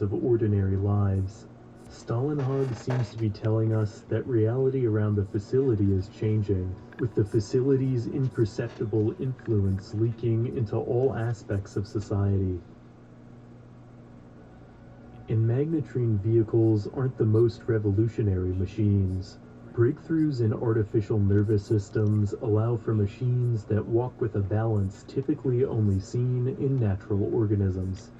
of ordinary lives. Stalinhog seems to be telling us that reality around the facility is changing, with the facility's imperceptible influence leaking into all aspects of society. And magnetrine vehicles aren't the most revolutionary machines. Breakthroughs in artificial nervous systems allow for machines that walk with a balance typically only seen in natural organisms.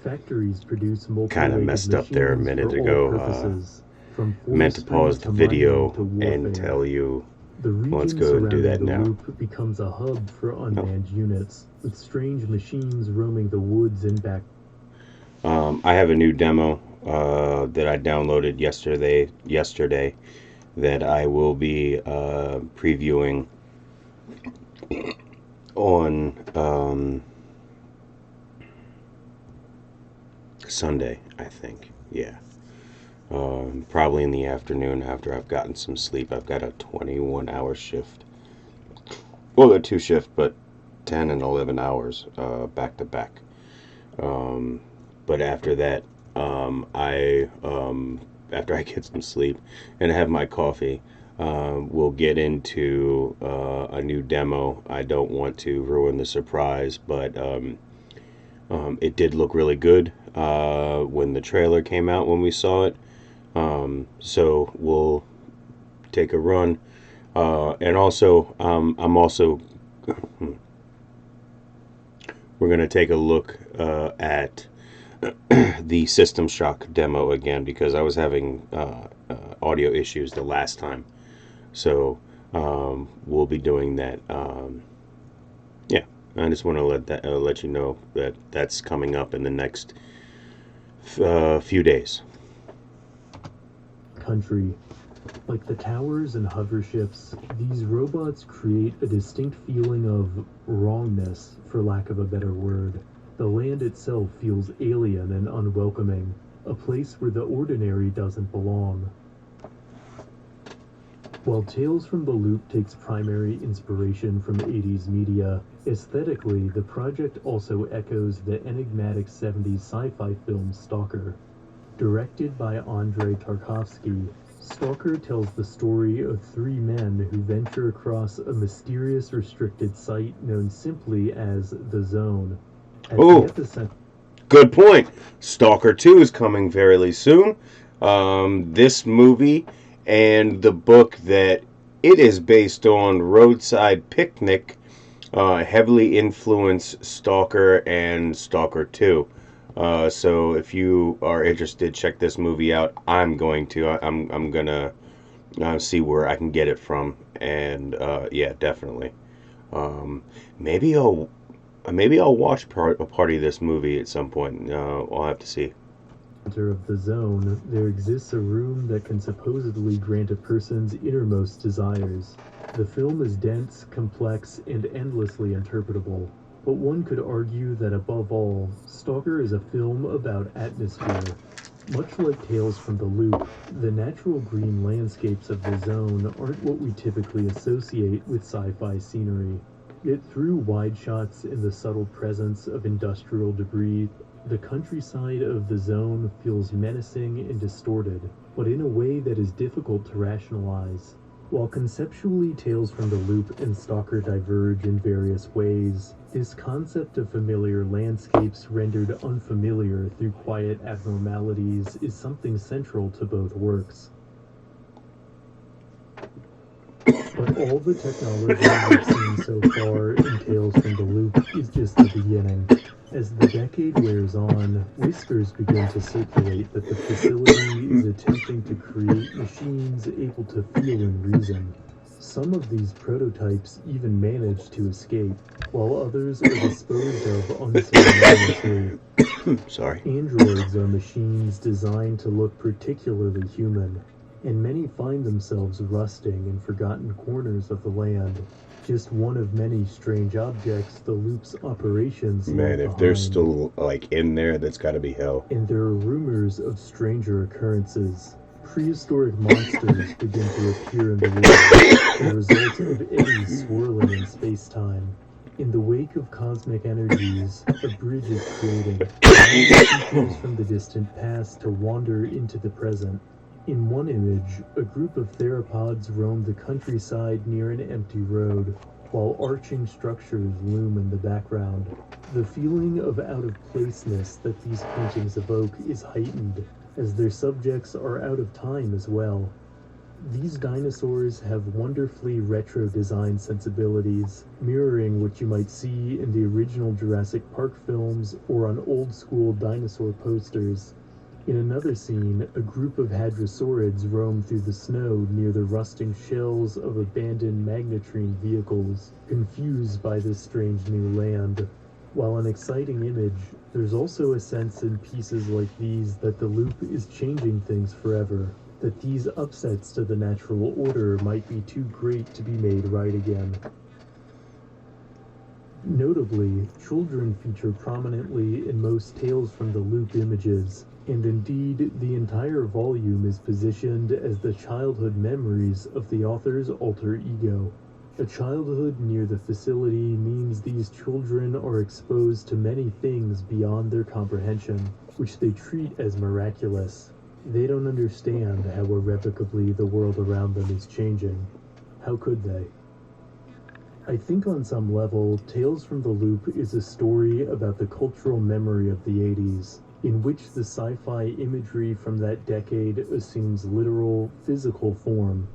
Factories produce Kind of multi-legged messed up there a machines minute for all ago. purposes, from Meant to pause forestry the to mining video to and warfare. tell you. The Let's region go and do surrounding that the now. loop becomes a hub for unmanned units, with strange machines roaming the woods and back. I have a new demo that I downloaded yesterday that I will be previewing on Sunday, I think. Yeah. Probably in the afternoon after I've gotten some sleep. I've got a 21-hour shift. Well, a 2 shift, but 10 and 11 hours back to back. But after that, after I get some sleep and have my coffee, we'll get into a new demo. I don't want to ruin the surprise, but it did look really good when the trailer came out when we saw it. So we'll take a run. And also, I'm also we're going to take a look at the System Shock demo again, because I was having audio issues the last time. So we'll be doing that. Yeah, I just want to let you know that that's coming up in the next few days. Country. Like the towers and hover ships, these robots create a distinct feeling of wrongness, for lack of a better word. The land itself feels alien and unwelcoming, a place where the ordinary doesn't belong. While Tales from the Loop takes primary inspiration from 80's media, aesthetically, the project also echoes the enigmatic 70s sci-fi film Stalker. Directed by Andrei Tarkovsky, Stalker tells the story of 3 men who venture across a mysterious restricted site known simply as the Zone. Oh, good point. Stalker 2 is coming very soon. This movie and the book that it is based on, Roadside Picnic, heavily influenced Stalker and Stalker 2. So if you are interested, check this movie out. I'm gonna see where I can get it from, and yeah, definitely. Maybe I'll watch a party of this movie at some point. I'll have to see. Of the Zone, there exists a room that can supposedly grant a person's innermost desires. The film is dense, complex, and endlessly interpretable. But one could argue that above all, Stalker is a film about atmosphere. Much like Tales from the Loop, the natural green landscapes of the Zone aren't what we typically associate with sci-fi scenery. Yet through wide shots and the subtle presence of industrial debris, the countryside of the Zone feels menacing and distorted, but in a way that is difficult to rationalize. While conceptually Tales from the Loop and Stalker diverge in various ways, this concept of familiar landscapes rendered unfamiliar through quiet abnormalities is something central to both works. But all the technology we've seen so far in Tales from the Loop is just the beginning. As the decade wears on, whispers begin to circulate that the facility is attempting to create machines able to feel and reason. Some of these prototypes even manage to escape, while others are disposed of unceremoniously. Sorry. Androids are machines designed to look particularly human, and many find themselves rusting in forgotten corners of the land. Just one of many strange objects the Loop's operations leave Man, if behind. they're still in there, that's got to be hell. And there are rumors of stranger occurrences. Prehistoric monsters begin to appear in the world, the result of eddies swirling in space-time. In the wake of cosmic energies, a bridge is created, allowing creatures from the distant past to wander into the present. In one image, a group of theropods roam the countryside near an empty road, while arching structures loom in the background. The feeling of out-of-placeness that these paintings evoke is heightened, as their subjects are out of time as well. These dinosaurs have wonderfully retro design sensibilities, mirroring what you might see in the original Jurassic Park films or on old-school dinosaur posters. In another scene, a group of hadrosaurids roam through the snow near the rusting shells of abandoned magnetrine vehicles, confused by this strange new land. While an exciting image, there's also a sense in pieces like these that the loop is changing things forever, that these upsets to the natural order might be too great to be made right again. Notably, children feature prominently in most Tales from the Loop images, and indeed the entire volume is positioned as the childhood memories of the author's alter ego. A childhood near the facility means these children are exposed to many things beyond their comprehension, which they treat as miraculous. They don't understand how irrevocably the world around them is changing. How could they? I think on some level, Tales from the Loop is a story about the cultural memory of the 80s, in which the sci-fi imagery from that decade assumes literal, physical form.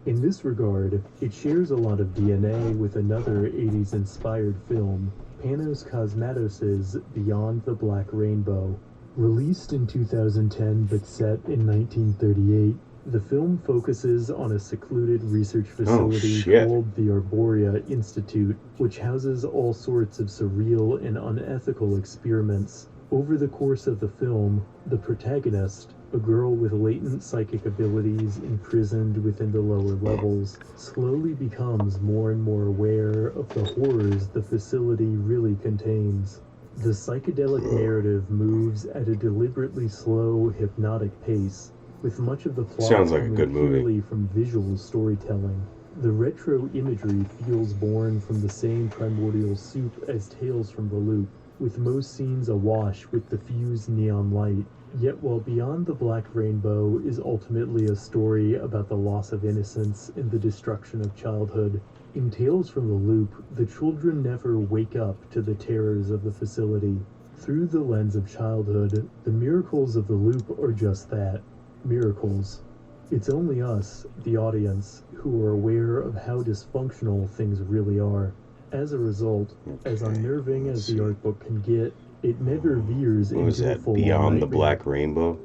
In this regard, it shares a lot of DNA with another 80s-inspired film, Panos Cosmatos's Beyond the Black Rainbow. Released in 2010 but set in 1938, the film focuses on a secluded research facility called the Arborea Institute, which houses all sorts of surreal and unethical experiments. Over the course of the film, the protagonist, a girl with latent psychic abilities imprisoned within the lower levels, slowly becomes more and more aware of the horrors the facility really contains. The psychedelic narrative moves at a deliberately slow, hypnotic pace, with much of the plot coming purely from visual storytelling. The retro imagery feels born from the same primordial soup as Tales from the Loop, with most scenes awash with diffused neon light. Yet while Beyond the Black Rainbow is ultimately a story about the loss of innocence and the destruction of childhood, in Tales from the Loop, the children never wake up to the terrors of the facility. Through the lens of childhood, the miracles of the loop are just that, miracles. It's only us, the audience, who are aware of how dysfunctional things really are. As a result, as unnerving as the art book can get, it never veers into a full Beyond the Black Rainbow?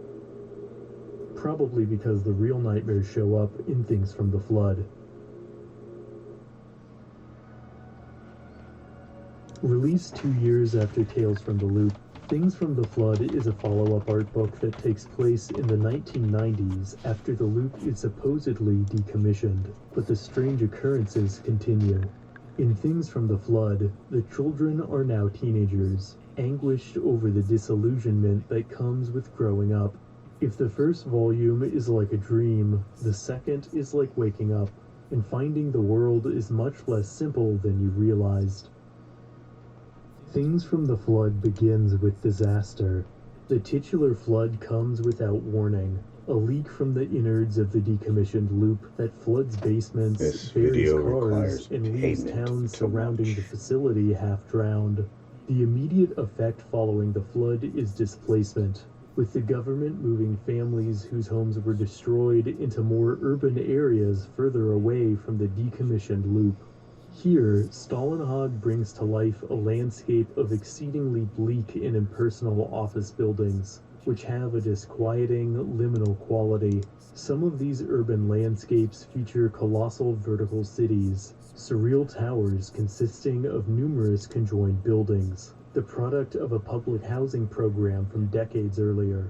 Probably because the real nightmares show up in Things from the Flood. Released 2 years after Tales from the Loop, Things from the Flood is a follow-up art book that takes place in the 1990s after the loop is supposedly decommissioned, but the strange occurrences continue. In Things from the Flood, the children are now teenagers, anguished over the disillusionment that comes with growing up. If the first volume is like a dream, the second is like waking up, and finding the world is much less simple than you realized. Things from the Flood begins with disaster. The titular flood comes without warning, a leak from the innards of the decommissioned loop that floods basements, buries cars, and leaves towns surrounding the facility half drowned. The immediate effect following the flood is displacement, with the government moving families whose homes were destroyed into more urban areas further away from the decommissioned loop. Here, Stalinhog brings to life a landscape of exceedingly bleak and impersonal office buildings, which have a disquieting, liminal quality. Some of these urban landscapes feature colossal vertical cities, surreal towers consisting of numerous conjoined buildings, the product of a public housing program from decades earlier.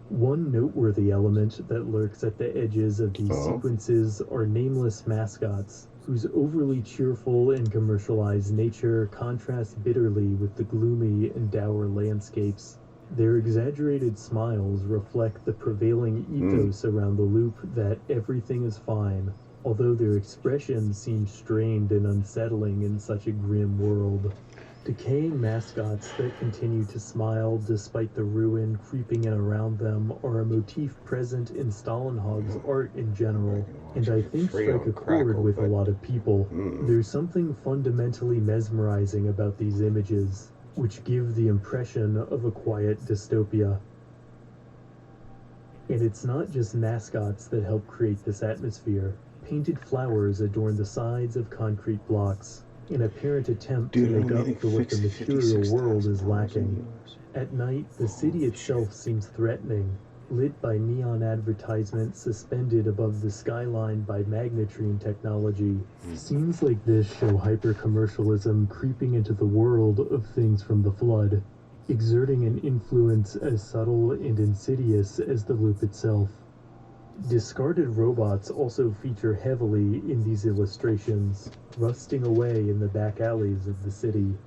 One noteworthy element that lurks at the edges of these sequences are nameless mascots, whose overly cheerful and commercialized nature contrasts bitterly with the gloomy and dour landscapes. Their exaggerated smiles reflect the prevailing ethos around the loop that everything is fine, although their expressions seem strained and unsettling in such a grim world. Decaying mascots that continue to smile despite the ruin creeping in around them are a motif present in Stalinhog's art in general, and I think strike a chord with a lot of people. There's something fundamentally mesmerizing about these images, which give the impression of a quiet dystopia. And it's not just mascots that help create this atmosphere. Painted flowers adorn the sides of concrete blocks, an apparent attempt to make up for what the material world is lacking. At night, the city itself seems threatening, lit by neon advertisements suspended above the skyline by magnetrine technology. Scenes like this show hyper-commercialism creeping into the world of things from the flood, exerting an influence as subtle and insidious as the loop itself. Discarded robots also feature heavily in these illustrations, rusting away in the back alleys of the city.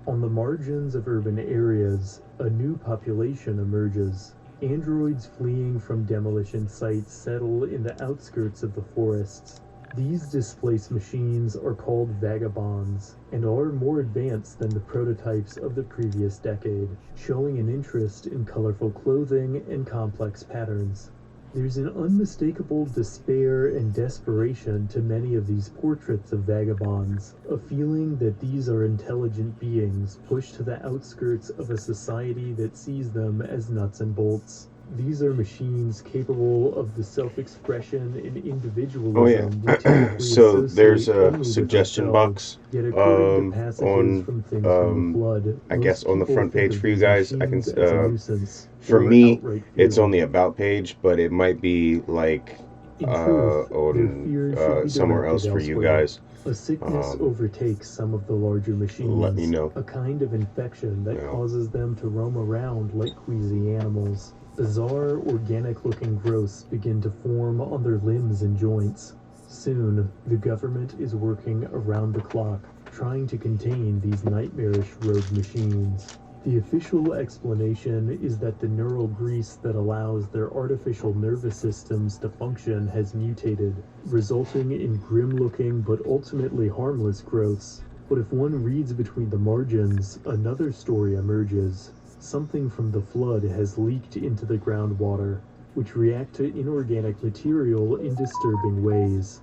On the margins of urban areas, a new population emerges. Androids fleeing from demolition sites settle in the outskirts of the forests. These displaced machines are called vagabonds, and are more advanced than the prototypes of the previous decade, showing an interest in colorful clothing and complex patterns. There's an unmistakable despair and desperation to many of these portraits of vagabonds, a feeling that these are intelligent beings pushed to the outskirts of a society that sees them as nuts and bolts. These are machines capable of the self-expression and individualism we typically so there's associate a only with suggestion ourselves. box Yet according to passages on from Things from the Flood, I most guess on the people front think page of for you these guys. I can machines as a nuisance for or me outright it's on fearful. the about page, but it might be like In truth, their fear should on be somewhere directed else for you elsewhere. guys. A sickness overtakes some of the larger machines, Let me know. a kind of infection that causes them to roam around like queasy animals. Bizarre, organic-looking growths begin to form on their limbs and joints. Soon, the government is working around the clock, trying to contain these nightmarish rogue machines. The official explanation is that the neural grease that allows their artificial nervous systems to function has mutated, resulting in grim-looking but ultimately harmless growths. But if one reads between the margins, another story emerges. Something from the flood has leaked into the groundwater, which react to inorganic material in disturbing ways.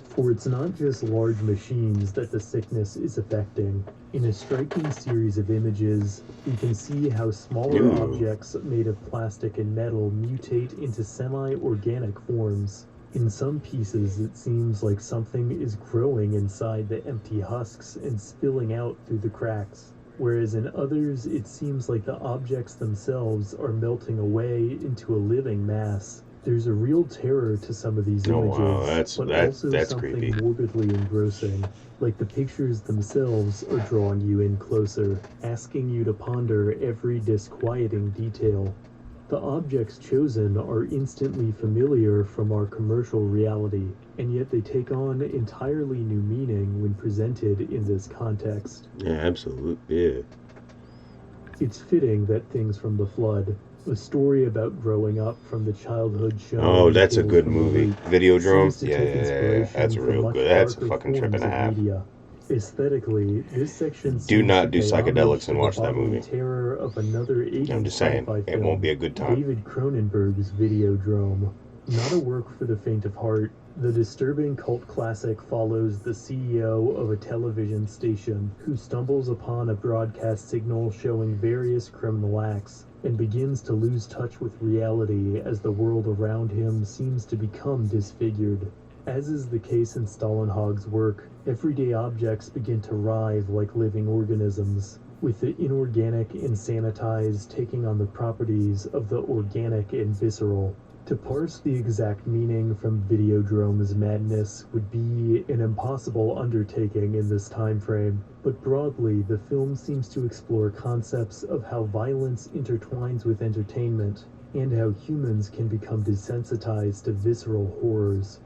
For it's not just large machines that the sickness is affecting. In a striking series of images, we can see how smaller objects made of plastic and metal mutate into semi-organic forms. In some pieces, it seems like something is growing inside the empty husks and spilling out through the cracks, whereas in others, it seems like the objects themselves are melting away into a living mass. There's a real terror to some of these images, but also something creepy. Morbidly engrossing, like the pictures themselves are drawing you in closer, asking you to ponder every disquieting detail. The objects chosen are instantly familiar from our commercial reality, and yet they take on entirely new meaning when presented in this context. Yeah, absolutely. Yeah. It's fitting that Things from the Flood, a story about growing up from the childhood show. Oh, that's a good movie. Videodrome? Yeah. That's real good. That's a fucking trip and a half. Media. Aesthetically, this section Do not do seems to pay psychedelics homage and to watch the that movie. Terror of another 80s I'm just saying, sci-fi it film, won't be a good time. David Cronenberg's Videodrome. Not a work for the faint of heart, the disturbing cult classic follows the CEO of a television station who stumbles upon a broadcast signal showing various criminal acts and begins to lose touch with reality as the world around him seems to become disfigured. As is the case in Stalinhog's work, everyday objects begin to writhe like living organisms, with the inorganic and sanitized taking on the properties of the organic and visceral. To parse the exact meaning from Videodrome's madness would be an impossible undertaking in this time frame, but broadly, the film seems to explore concepts of how violence intertwines with entertainment, and how humans can become desensitized to visceral horrors.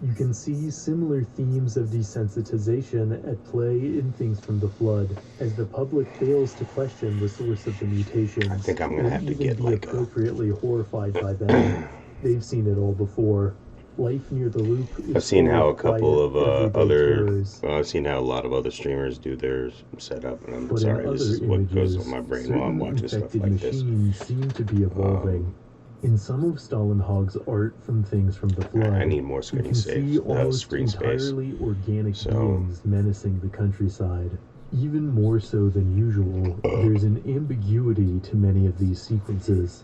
You can see similar themes of desensitization at play in Things from the Flood, as the public fails to question the source of the mutations. I think I'm gonna have to get like appropriately horrified by them. They've seen it all before. Life near the loop is I've seen full how a of couple quiet, of everyday terrors. I've seen how a lot of other streamers do their setup, and I'm But in sorry, this other is what goes on images, my brain while I'm certain watching stuff infected like this. machines seem to be evolving. In some of Stalinhog's art from Things from the I Flood, need more we can see almost screen space. entirely organic So, beings menacing the countryside. Even more so than usual, there's an ambiguity to many of these sequences.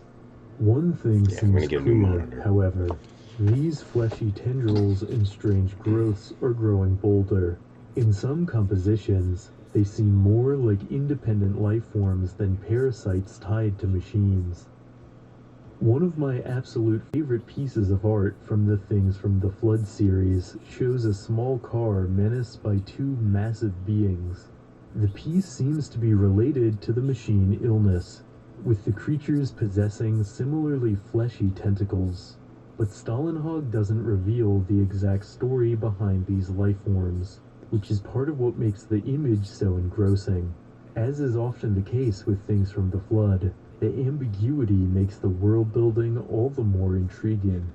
One thing yeah, I'm gonna seems get a new clear, monitor. however. These fleshy tendrils and strange growths are growing bolder. In some compositions, they seem more like independent life forms than parasites tied to machines. One of my absolute favorite pieces of art from the Things from the Flood series shows a small car menaced by two massive beings. The piece seems to be related to the machine illness, with the creatures possessing similarly fleshy tentacles. But Stalinhog doesn't reveal the exact story behind these life forms, which is part of what makes the image so engrossing. As is often the case with Things from the Flood, the ambiguity makes the world building all the more intriguing.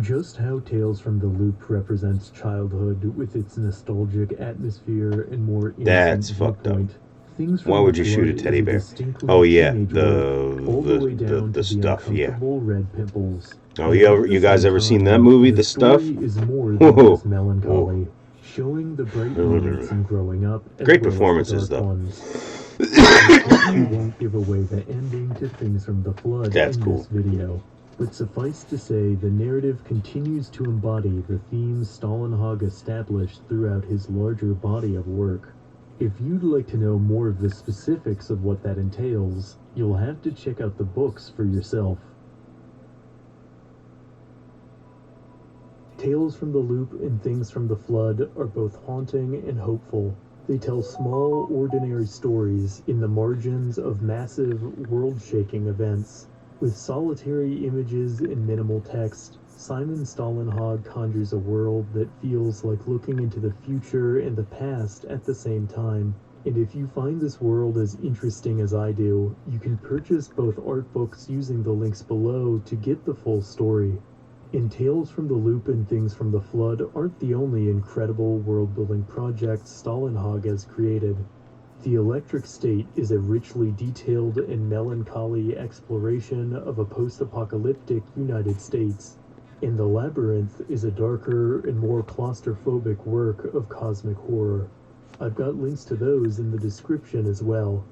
Just how Tales from the Loop represents childhood with its nostalgic atmosphere and more innocent That's fucked up. viewpoint, Things Why from would the you shoot a Flood teddy is a bear? distinctly Oh yeah, teenage work, all the way down the to the stuff. Yeah. uncomfortable red pimples. Oh, Yet at the you guys same ever seen that time, movie, the The Stuff? story is more than Whoa, just whoa. melancholy, showing the bright moments in growing up as Great well as the performances, dark though. ones. I certainly won't give away the ending to Things from the Flood That's in cool. this video, but suffice to say the narrative continues to embody the themes Stalinhog established throughout his larger body of work. If you'd like to know more of the specifics of what that entails, you'll have to check out the books for yourself. Tales from the Loop and Things from the Flood are both haunting and hopeful. They tell small, ordinary stories in the margins of massive, world-shaking events. With solitary images and minimal text, Simon Stalenhag conjures a world that feels like looking into the future and the past at the same time. And if you find this world as interesting as I do, you can purchase both art books using the links below to get the full story. And Tales from the Loop and Things from the Flood aren't the only incredible world-building projects Stalinhog has created. The Electric State is a richly detailed and melancholy exploration of a post-apocalyptic United States. And The Labyrinth is a darker and more claustrophobic work of cosmic horror. I've got links to those in the description as well.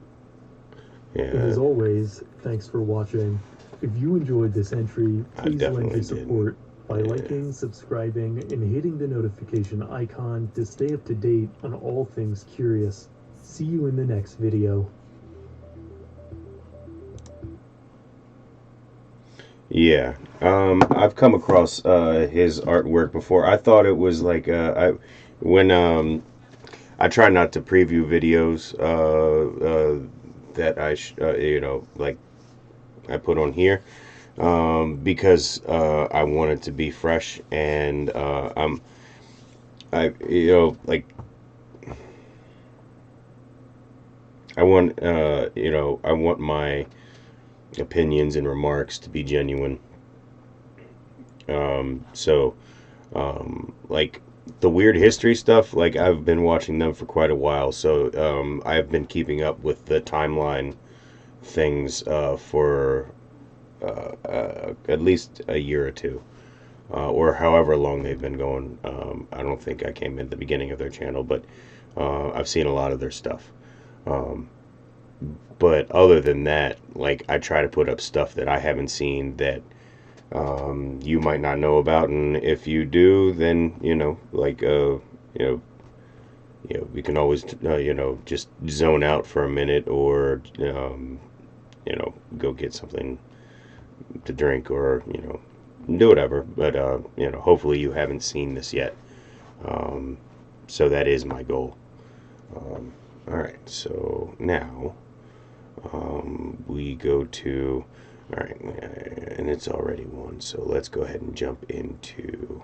Yeah. And as always, thanks for watching. If you enjoyed this entry, please lend your support by liking, subscribing, and hitting the notification icon to stay up to date on all things curious. See you in the next video. Yeah. I've come across his artwork before. I thought it was like when I try not to preview videos that like I put on here. Because I want it to be fresh, and I want my opinions and remarks to be genuine. Like the weird history stuff, like I've been watching them for quite a while, so I've been keeping up with the timeline things for at least a year or two, or however long they've been going. I don't think I came in the beginning of their channel, but I've seen a lot of their stuff. But other than that, like I try to put up stuff that I haven't seen that you might not know about, and if you do, then we can always just zone out for a minute, or go get something to drink, or do whatever. But hopefully you haven't seen this yet. So that is my goal. All right, so now we go to, all right, and it's already 1, so let's go ahead and jump into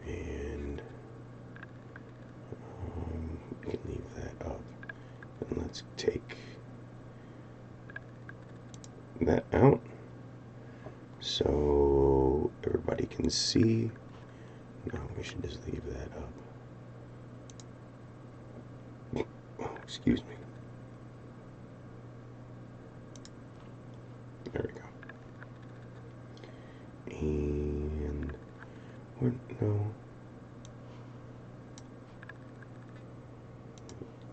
and we can leave that up, and let's let's take that out so everybody can see. No, we should just leave that up. Oh, excuse me. There we go. And what? No.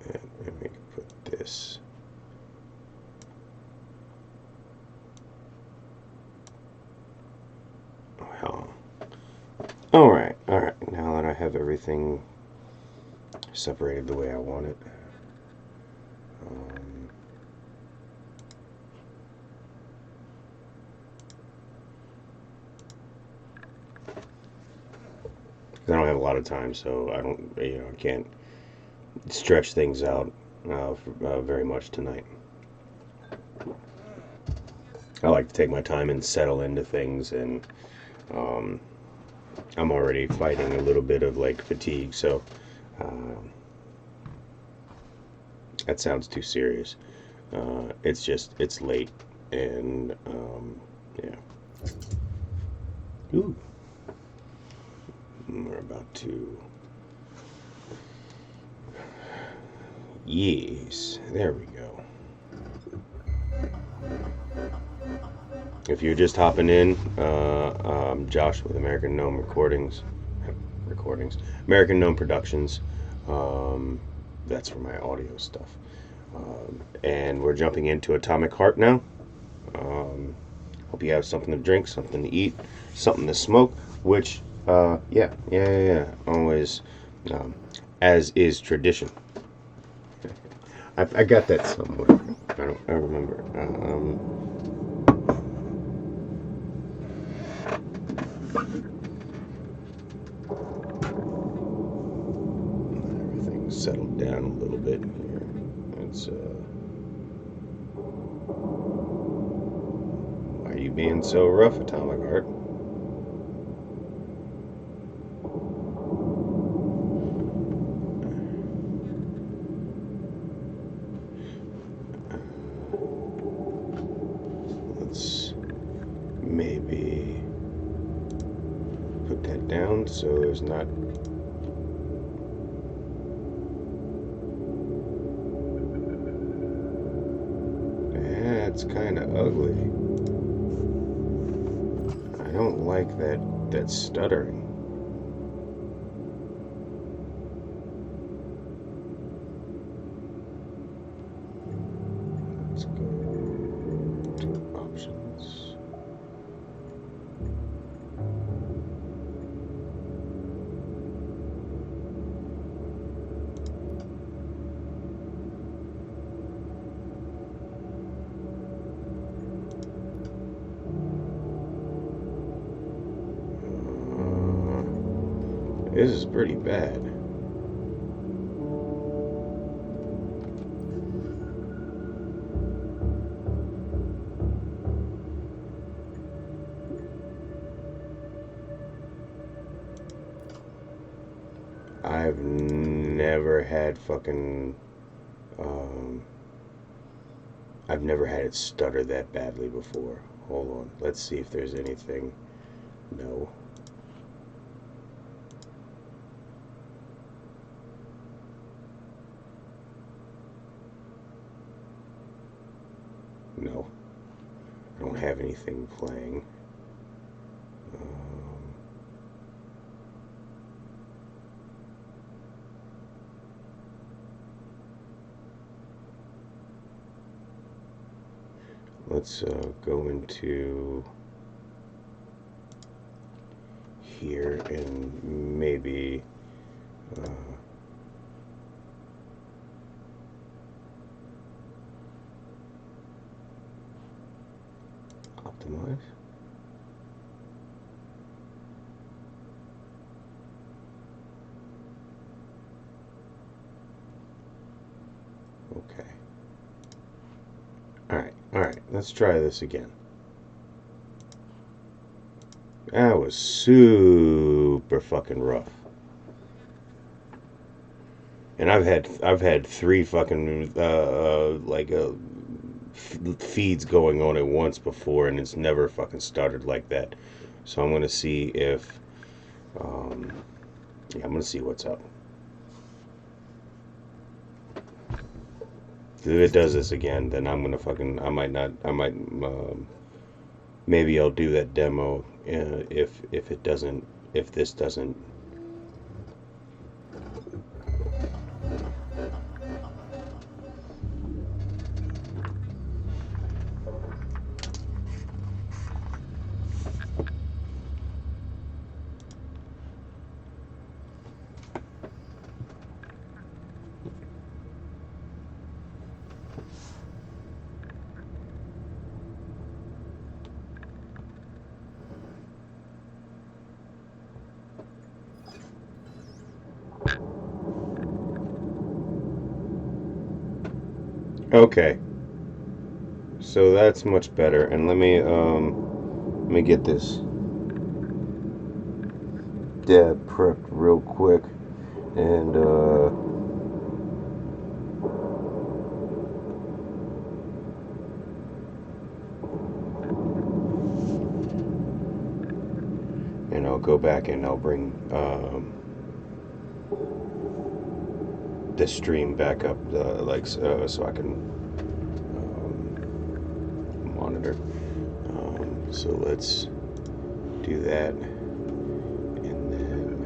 And let me put this. Oh, hell. All right. Now that I have everything separated the way I want it. I don't have a lot of time, so I can't stretch things out very much tonight. I like to take my time and settle into things, and I'm already fighting a little bit of like fatigue, so that sounds too serious. It's late, and yeah. Ooh. We're about to. Yes, there we go. If you're just hopping in, I'm Josh with American Gnome Recordings, American Gnome Productions. That's for my audio stuff. And we're jumping into Atomic Heart now. Hope you have something to drink, something to eat, something to smoke, which, yeah, always, as is tradition. I got that somewhere. I remember. Everything's settled down a little bit here. It's why are you being so rough, Atomic Heart? Let's maybe put that down so there's not. That's kind of ugly. I don't like that stuttering. Let's go to options. This is pretty bad. I've never had fucking I've never had it stutter that badly before. Hold on. Let's see if there's anything. No. No. I don't have anything playing. Let's go into here and maybe optimize. Okay. All right, let's try this again. That was super fucking rough. and I've had three fucking feeds going on at once before, and it's never fucking started like that. So I'm gonna see if I'm gonna see what's up. If it does this again, then I'm gonna fucking maybe I'll do that demo if this doesn't. Okay, so that's much better. And let me get this dab prepped real quick, and I'll go back and I'll bring the stream back up, so I can monitor. So let's do that, and then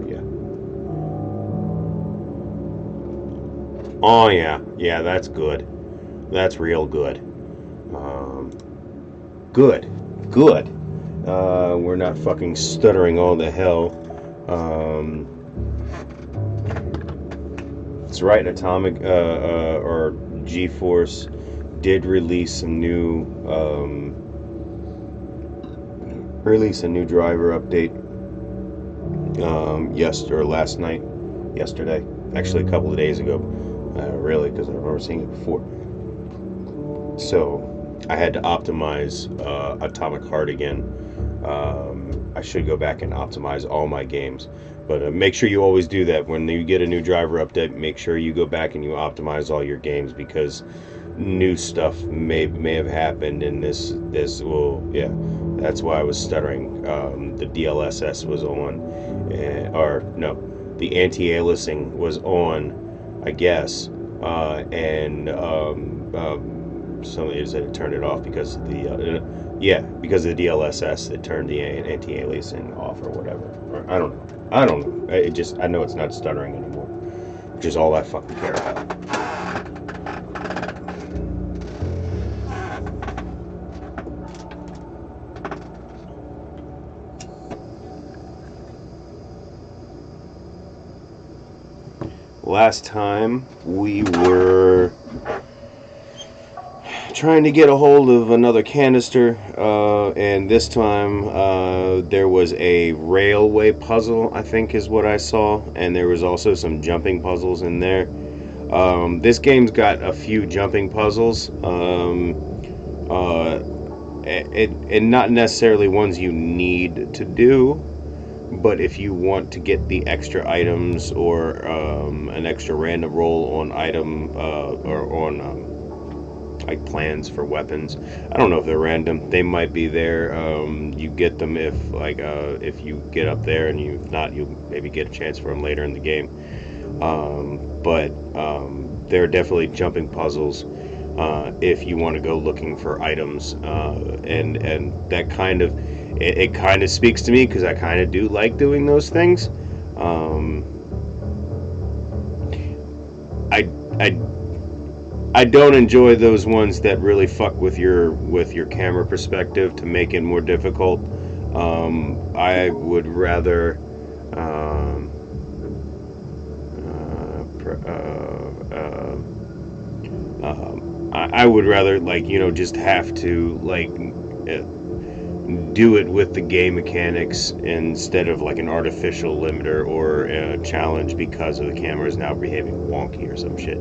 yeah. Oh yeah, that's good. That's real good. Good. We're not fucking stuttering all the hell. That's right. Atomic or G-Force did release a new driver update. Yesterday, actually a couple of days ago. Really, because I remember seeing it before. So I had to optimize Atomic Heart again. I should go back and optimize all my games, but make sure you always do that when you get a new driver update. Make sure you go back and you optimize all your games, because new stuff may have happened in this well, yeah, that's why I was stuttering. The DLSS was on, or no, the anti-aliasing was on, I guess, and somebody said it turned it off because of the because of the DLSS. It turned the anti-aliasing off or whatever. Or, I don't know. I know it's not stuttering anymore, which is all I fucking care about. Last time we were trying to get a hold of another canister, and this time there was a railway puzzle, I think is what I saw, and there was also some jumping puzzles in there. This game's got a few jumping puzzles, and not necessarily ones you need to do, but if you want to get the extra items or an extra random roll on item or on like plans for weapons. I don't know if they're random. They might be there. You get them if you get up there, and if not, you'll maybe get a chance for them later in the game. But there are definitely jumping puzzles if you want to go looking for items, and that kind of it kind of speaks to me, because I kind of do like doing those things. I don't enjoy those ones that really fuck with your camera perspective to make it more difficult. I would rather I would rather just have to do it with the game mechanics instead of like an artificial limiter or a challenge because of the camera is now behaving wonky or some shit.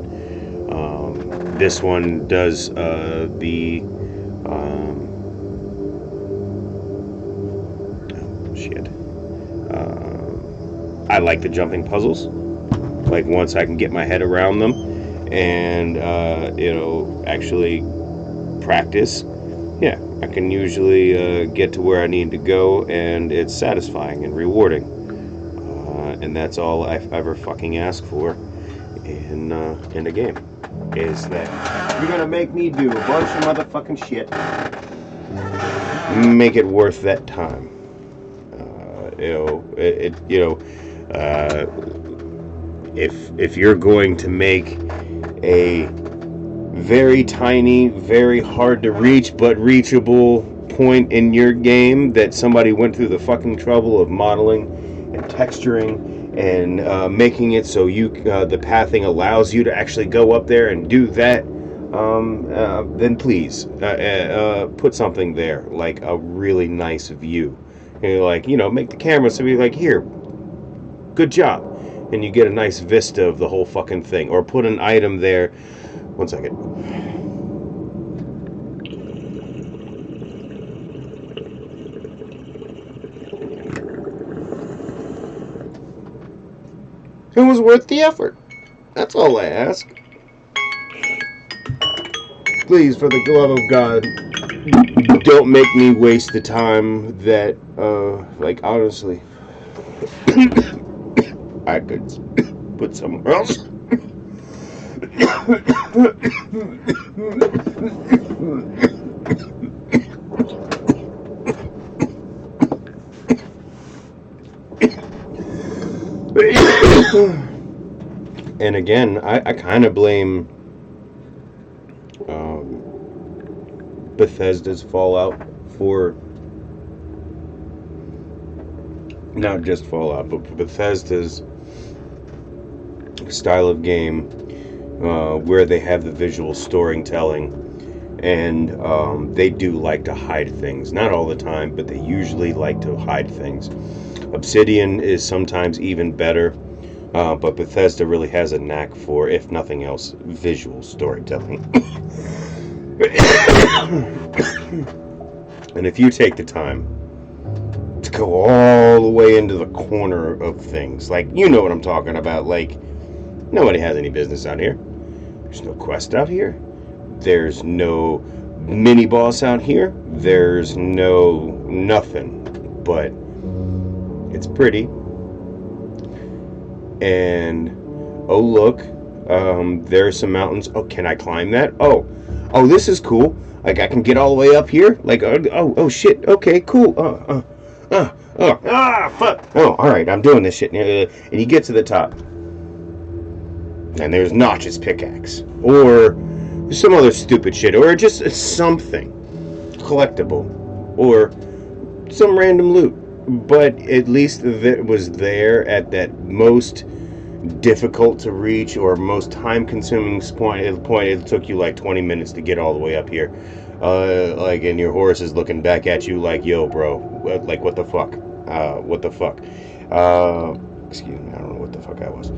This one does shit. I like the jumping puzzles. Like, once I can get my head around them and, actually practice, yeah, I can usually get to where I need to go, and it's satisfying and rewarding. And that's all I've ever fucking asked for in a game, is that you're gonna make me do a bunch of motherfucking shit, make it worth that time. If you're going to make a very tiny, very hard to reach but reachable point in your game that somebody went through the fucking trouble of modeling and texturing and making it so the pathing allows you to actually go up there and do that, then please put something there, like a really nice view. And make the camera so be like, here, good job, and you get a nice vista of the whole fucking thing, or put an item there. One second. It was worth the effort. That's all I ask. Please, for the love of God, don't make me waste the time that, honestly, I could put somewhere else. And again, I kind of blame Bethesda's Fallout for, not just Fallout, but Bethesda's style of game, where they have the visual storytelling, and they do like to hide things. Not all the time, but they usually like to hide things. Obsidian is sometimes even better, but Bethesda really has a knack for, if nothing else, visual storytelling. And if you take the time to go all the way into the corner of things, like, you know what I'm talking about, like, nobody has any business out here. There's no quest out here. There's no mini boss out here. There's no nothing. But it's pretty. And, oh look, there's some mountains. Oh, can I climb that? Oh, this is cool. Like, I can get all the way up here. Like, oh shit. Okay, cool. Fuck. Oh, all right. I'm doing this shit. And you get to the top, and there's Notch's pickaxe, or some other stupid shit, or just something collectible, or some random loot. But at least it was there at that most difficult to reach or most time-consuming point. It took you like 20 minutes to get all the way up here. And your horse is looking back at you like, yo, bro, like, what the fuck? What the fuck? Excuse me, I don't know what the fuck I was.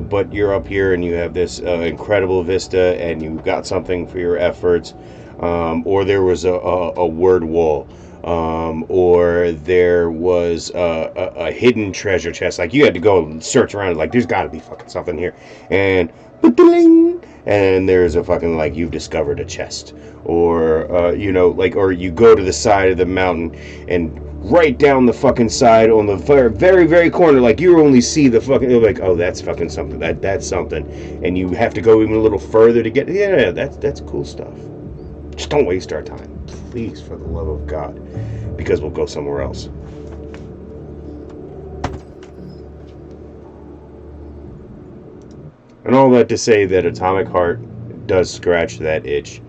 But you're up here and you have this incredible vista, and you got something for your efforts. Or there was a word wall. Or there was a hidden treasure chest. Like, you had to go and search around. Like, there's got to be fucking something here. And there's a fucking, like, you've discovered a chest. Or, or you go to the side of the mountain, and right down the fucking side on the very, very corner, like, you only see the fucking, like, oh, that's fucking something. That's something. And you have to go even a little further to get, yeah, that's cool stuff. Just don't waste our time. Please, for the love of God, because we'll go somewhere else. And all that to say that Atomic Heart does scratch that itch.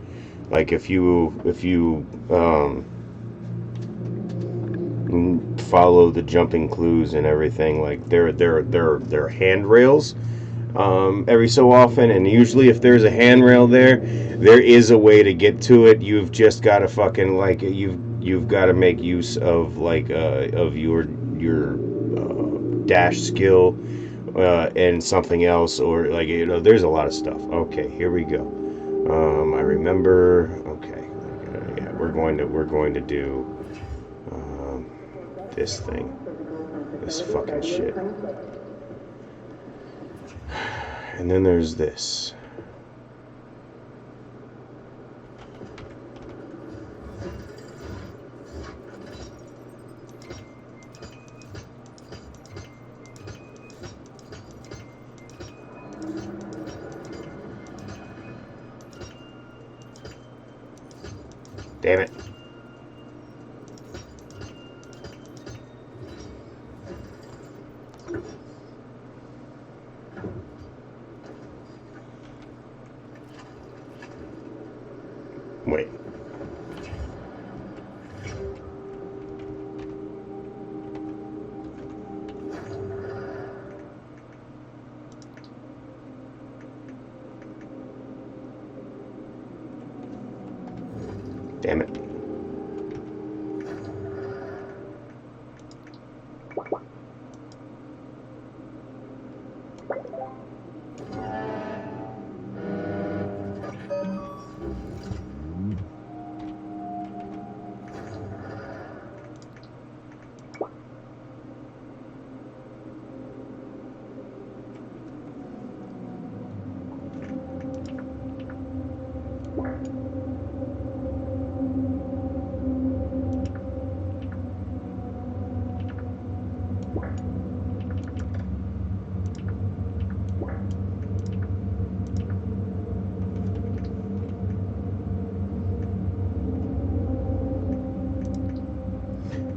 Like, if you follow the jumping clues and everything, like, there are handrails every so often, and usually if there's a handrail there is a way to get to it. You've just got to fucking, like, you've got to make use of, like, of your dash skill and something else, or, like, there's a lot of stuff. Okay, here we go. I remember. Okay, yeah, we're going to do this thing. This fucking shit. And then there's this. Damn it. Wait. Damn it.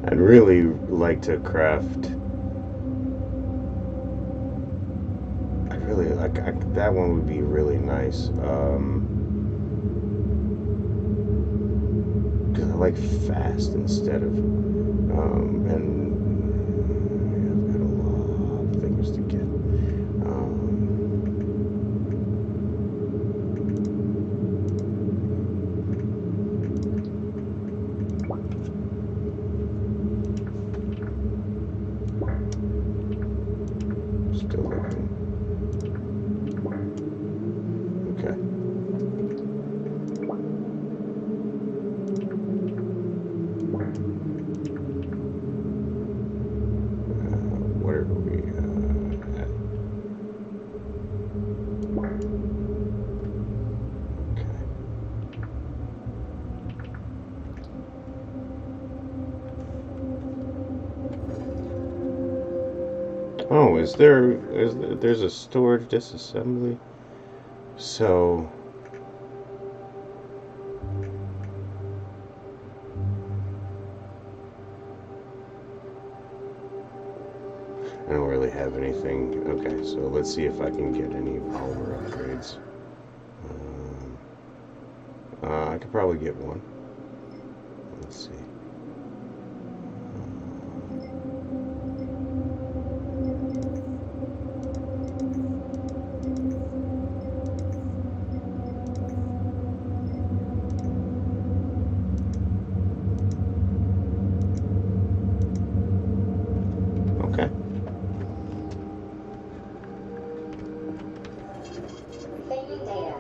I'd really like to craft. I'd really like that one would be really nice. Because I like fast instead of and I've got a lot of things to get. Still looking. Okay. Where are we at? Okay. Oh, there's a storage disassembly? So I don't really have anything. Okay, so let's see if I can get any power upgrades. I could probably get one. Let's see. Okay. Saving data.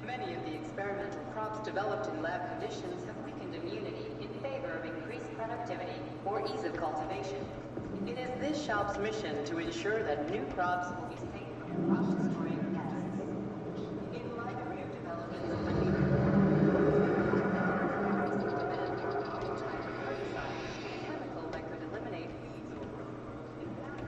Many of the experimental crops developed in lab conditions have weakened immunity in favor of increased productivity or ease of cultivation. It is this shop's mission to ensure that new crops will be safe from crop-destroying pests. In light of new developments in the demand for a novel type of herbicide, a chemical that could eliminate weeds or growth. In fact,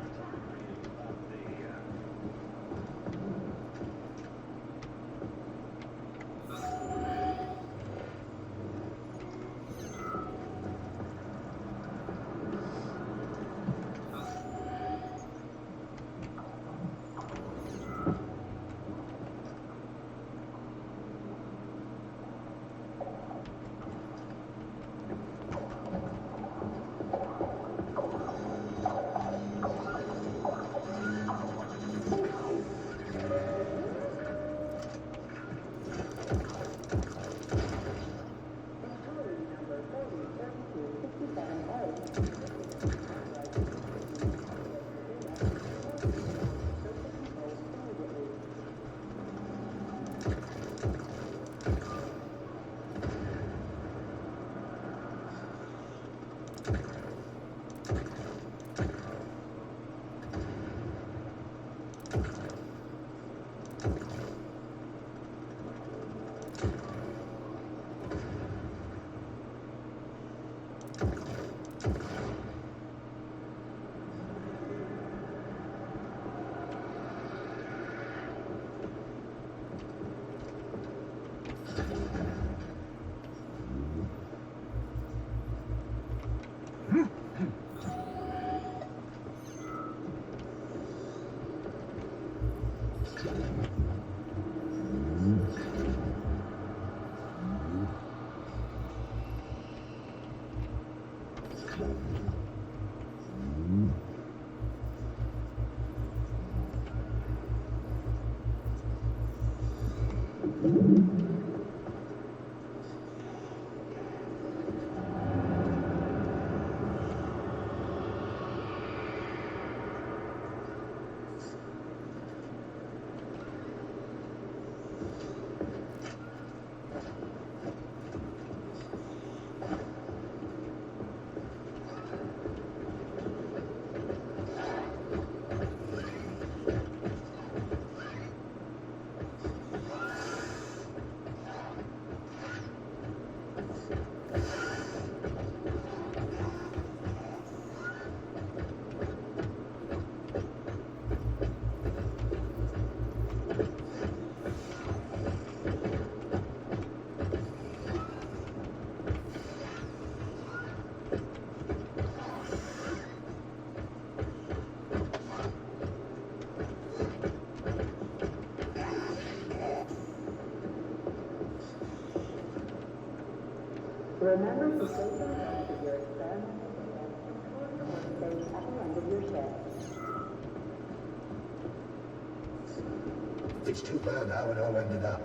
Remember to take the results of your experimental data and record your workspace at the end of your shift. It's too bad how it all ended up.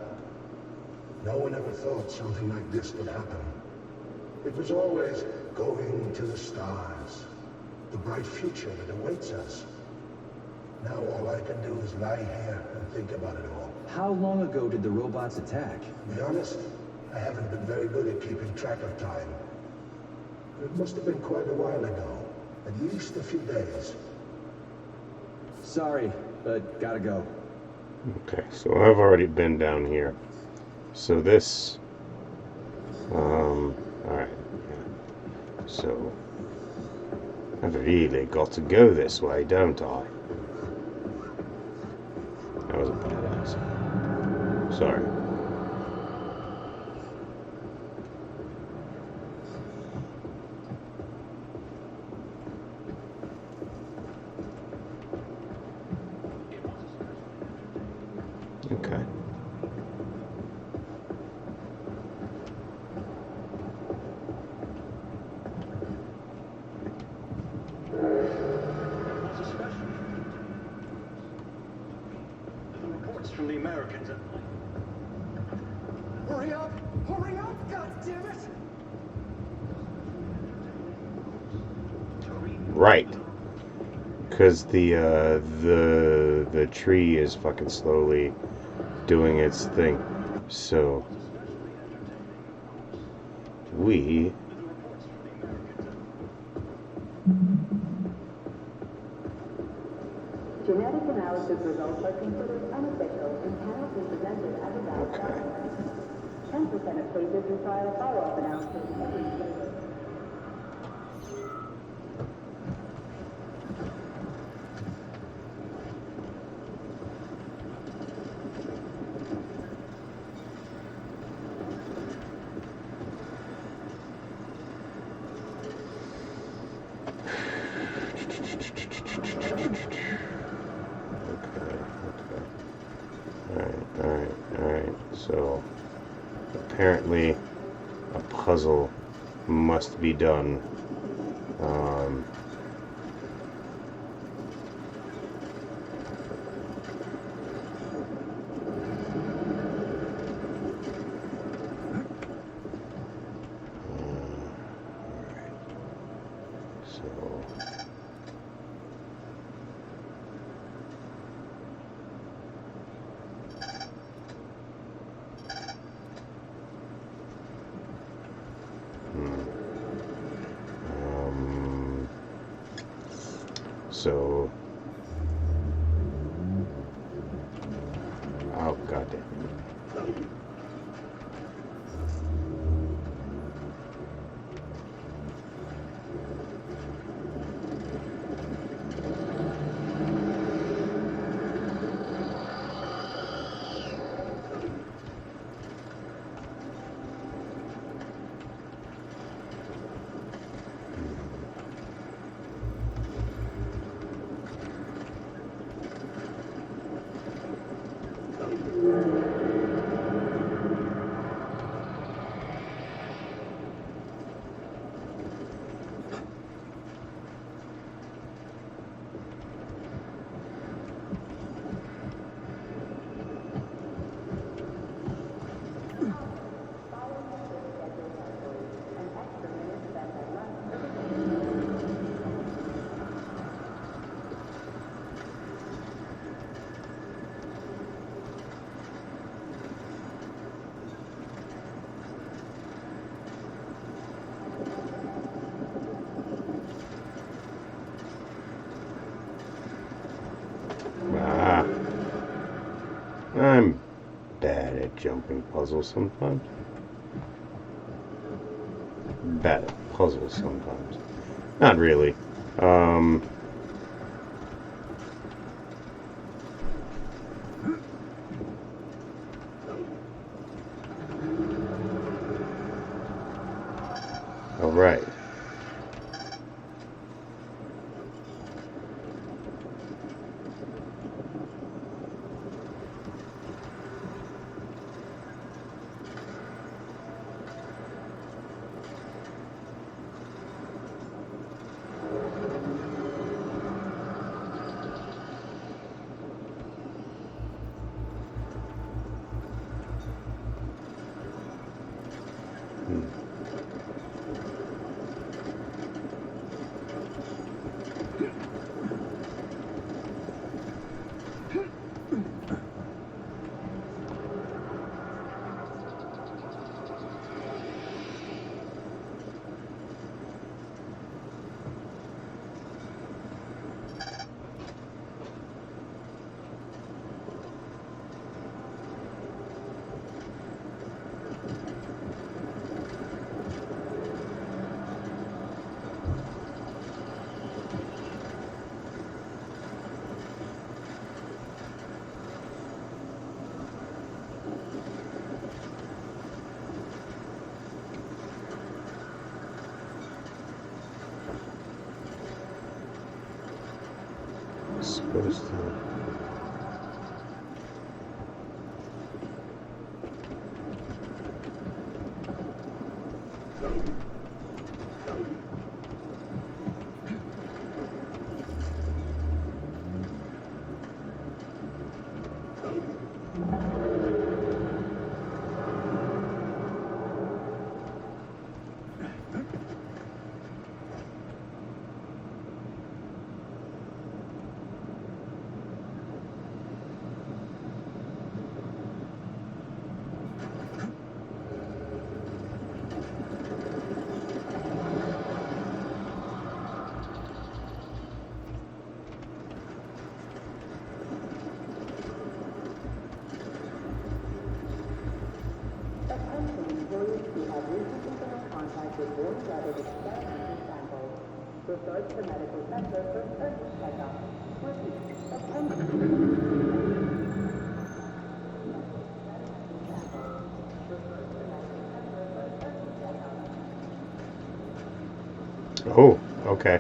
No one ever thought something like this would happen. It was always going to the stars, the bright future that awaits us. Now all I can do is lie here and think about it all. How long ago did the robots attack? To be honest, I haven't been very good at keeping track of time. It must have been quite a while ago, at least a few days. Sorry, but gotta go. Okay, so I've already been down here. So this, alright, yeah. So, I've really got to go this way, don't I? That was a badass. Sorry. Okay. Reports from the Americans. Hurry up! Hurry up! God damn it! Right. Because the tree is fucking slowly doing its thing. So we Genetic analysis results are considered unofficial and cannot be presented as a valid document. 10% of cases require a follow-up analysis every 6 months. Alright. So apparently a puzzle must be done. So... Oh, goddamn. I'm bad at jumping puzzles sometimes. Bad at puzzles sometimes. Not really. All right. Supposed to. Referred to the medical center for urgent checkup. Repeat, attention. Oh, okay.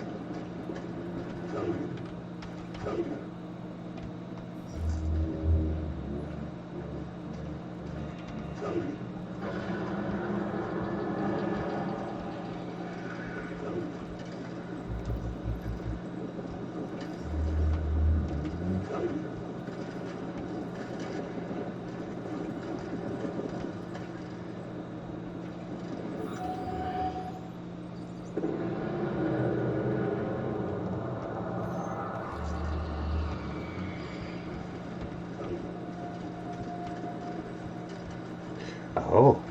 Oh.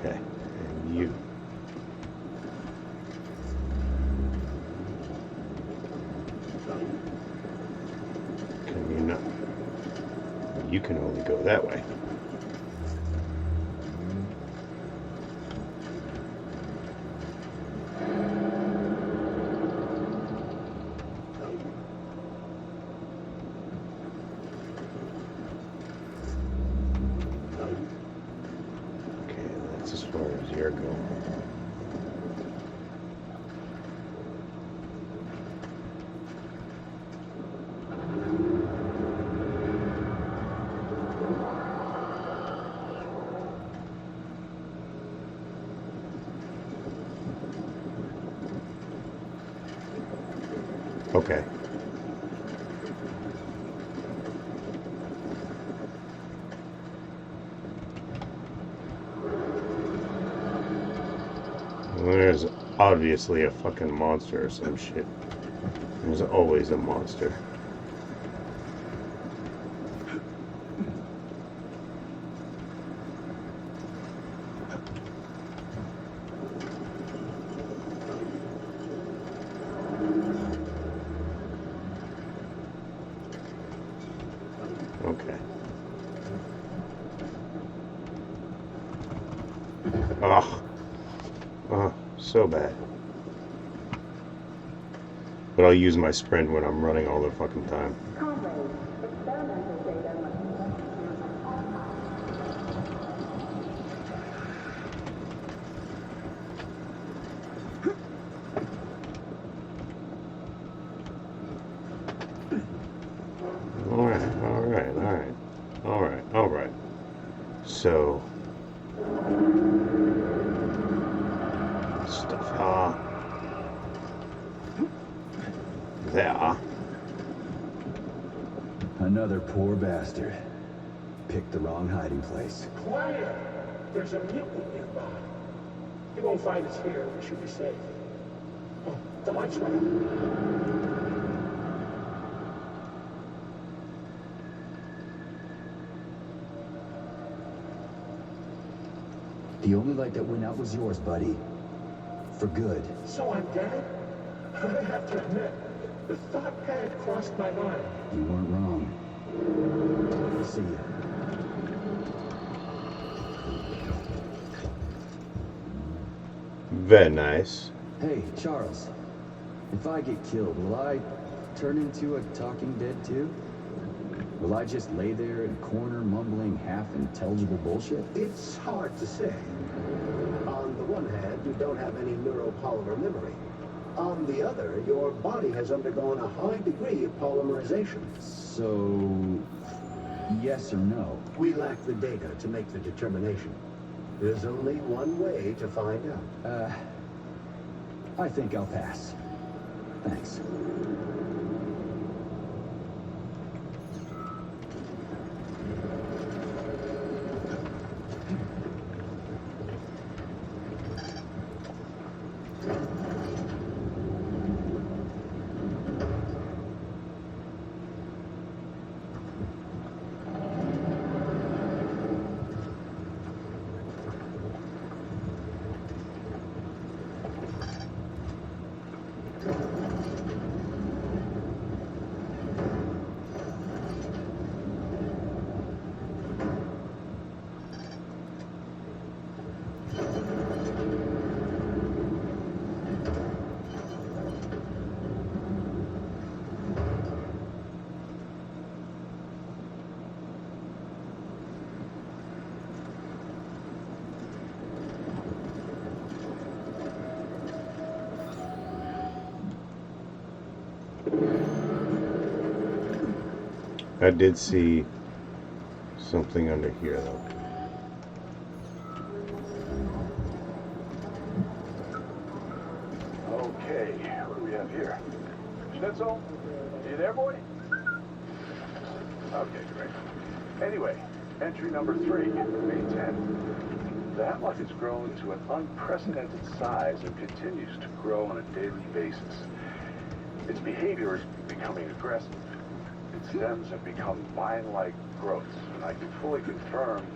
Okay. And you. Can you not? You can only go that way. Okay, that's as far as you're going. Okay. Well, there's obviously a fucking monster or some shit. There's always a monster. Okay. Ugh. Oh, so bad. But I'll use my sprint when I'm running all the fucking time. Comrades, experimental data must be executed at all Alright. So, stuff, there. Another poor bastard. Picked the wrong hiding place. Quiet! There's a mutant nearby. He won't find us here. We should be safe. Oh, the lights went out. The only light that went out was yours, buddy. For good. So I'm dead? I have to admit, the thought had crossed my mind. You weren't wrong. See ya. Very nice. Hey, Charles. If I get killed, will I turn into a talking dead too? Will I just lay there in a corner mumbling half-intelligible bullshit? It's hard to say. On the one hand, you don't have any neuropolymer memory. On the other, your body has undergone a high degree of polymerization. So, yes or no? We lack the data to make the determination. There's only one way to find out. I think I'll pass. Thanks. I did see something under here, though. Okay, what do we have here? Schnitzel? You there, boy? Okay, great. Anyway, entry number 3, May 10. The hemlock has grown to an unprecedented size and continues to grow on a daily basis. Its behavior is becoming aggressive. Its stems have become vine-like growths, and I can fully confirm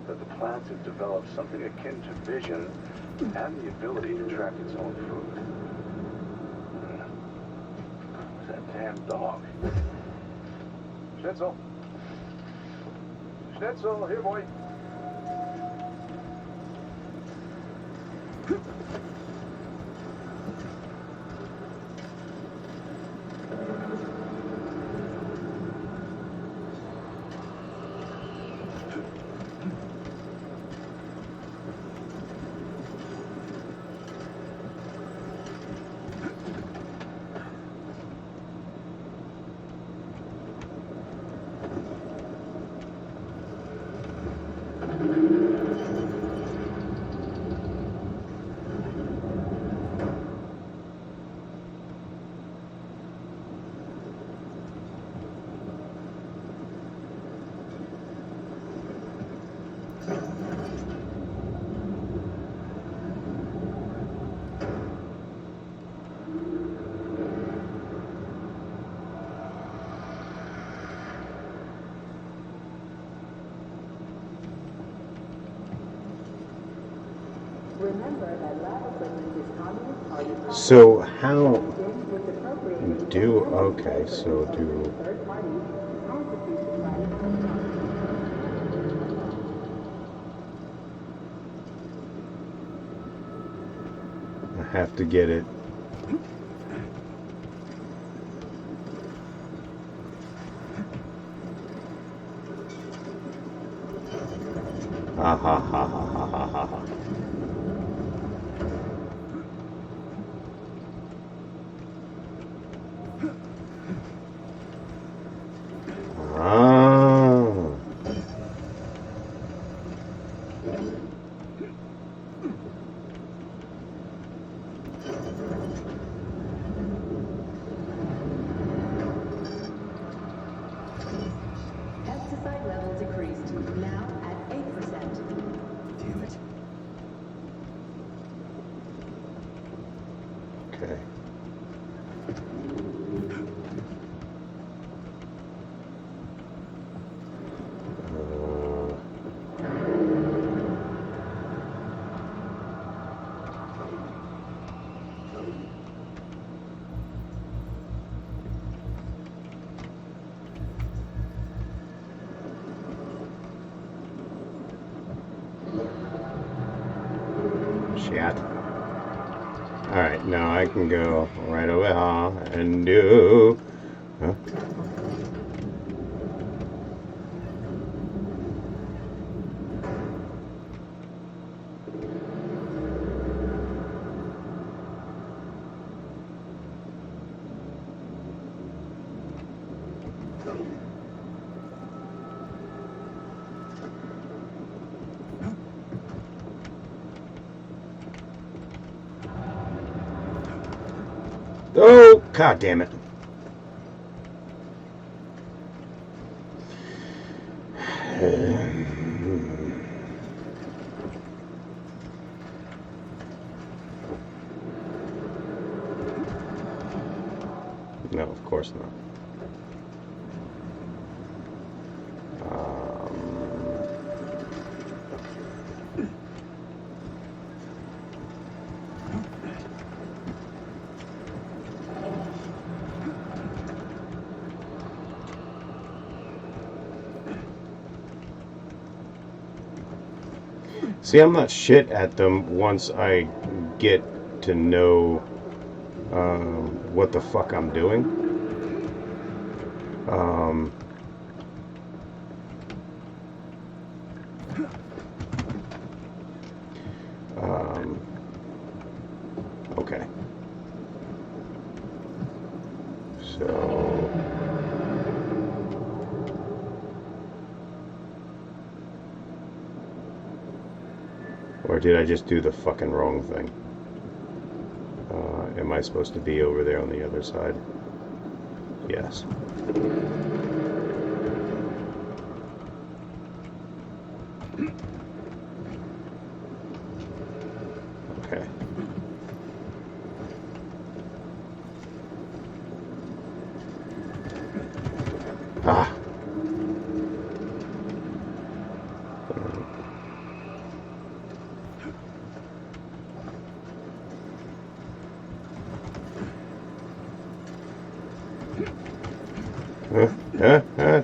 that the plant had developed something akin to vision and the ability to track its own food. That damn dog. Schnitzel. Schnitzel, here, boy. Remember that lab equipment is Communist Party property. So how With appropriate do, okay, so do, third parties constitutes the right. I have to get it. Ha ha ha ha ha ha ha ha. Ah. Pesticide level decreased, now at 8%. Damn it. Okay. Shit. Alright, now I can go right over here and do. Huh? Oh, god damn it. No, of course not. See, I'm not shit at them once I get to know what the fuck I'm doing. Okay. So... Or did I just do the fucking wrong thing? Am I supposed to be over there on the other side? Yes. Okay. Ah.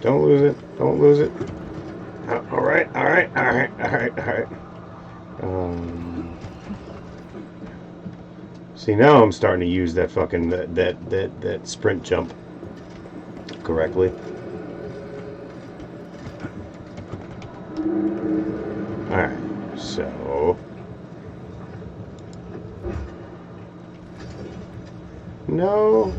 Don't lose it. Don't lose it. All right. See, now I'm starting to use that fucking that sprint jump correctly. All right. So no.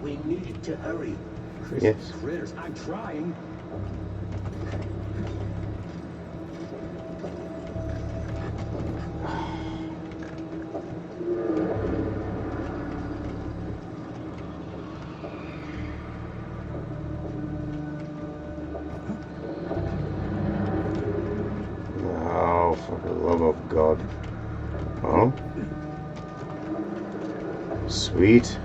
We need to hurry. Yes. Critters, I'm trying. Oh, for the love of God. Oh. Sweet.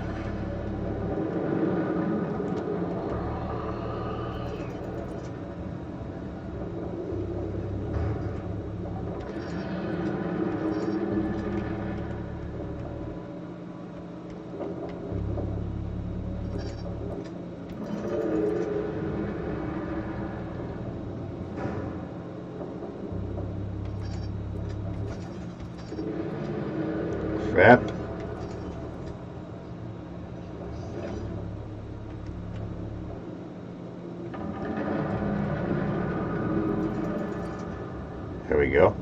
Crap. There we go.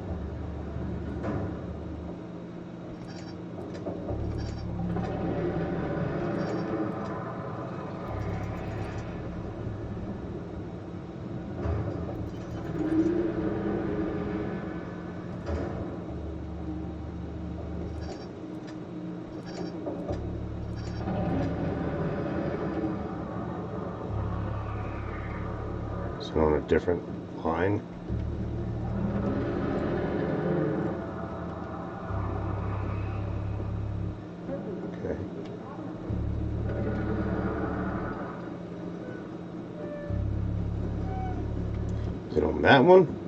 So on a different line. Okay. Is it on that one?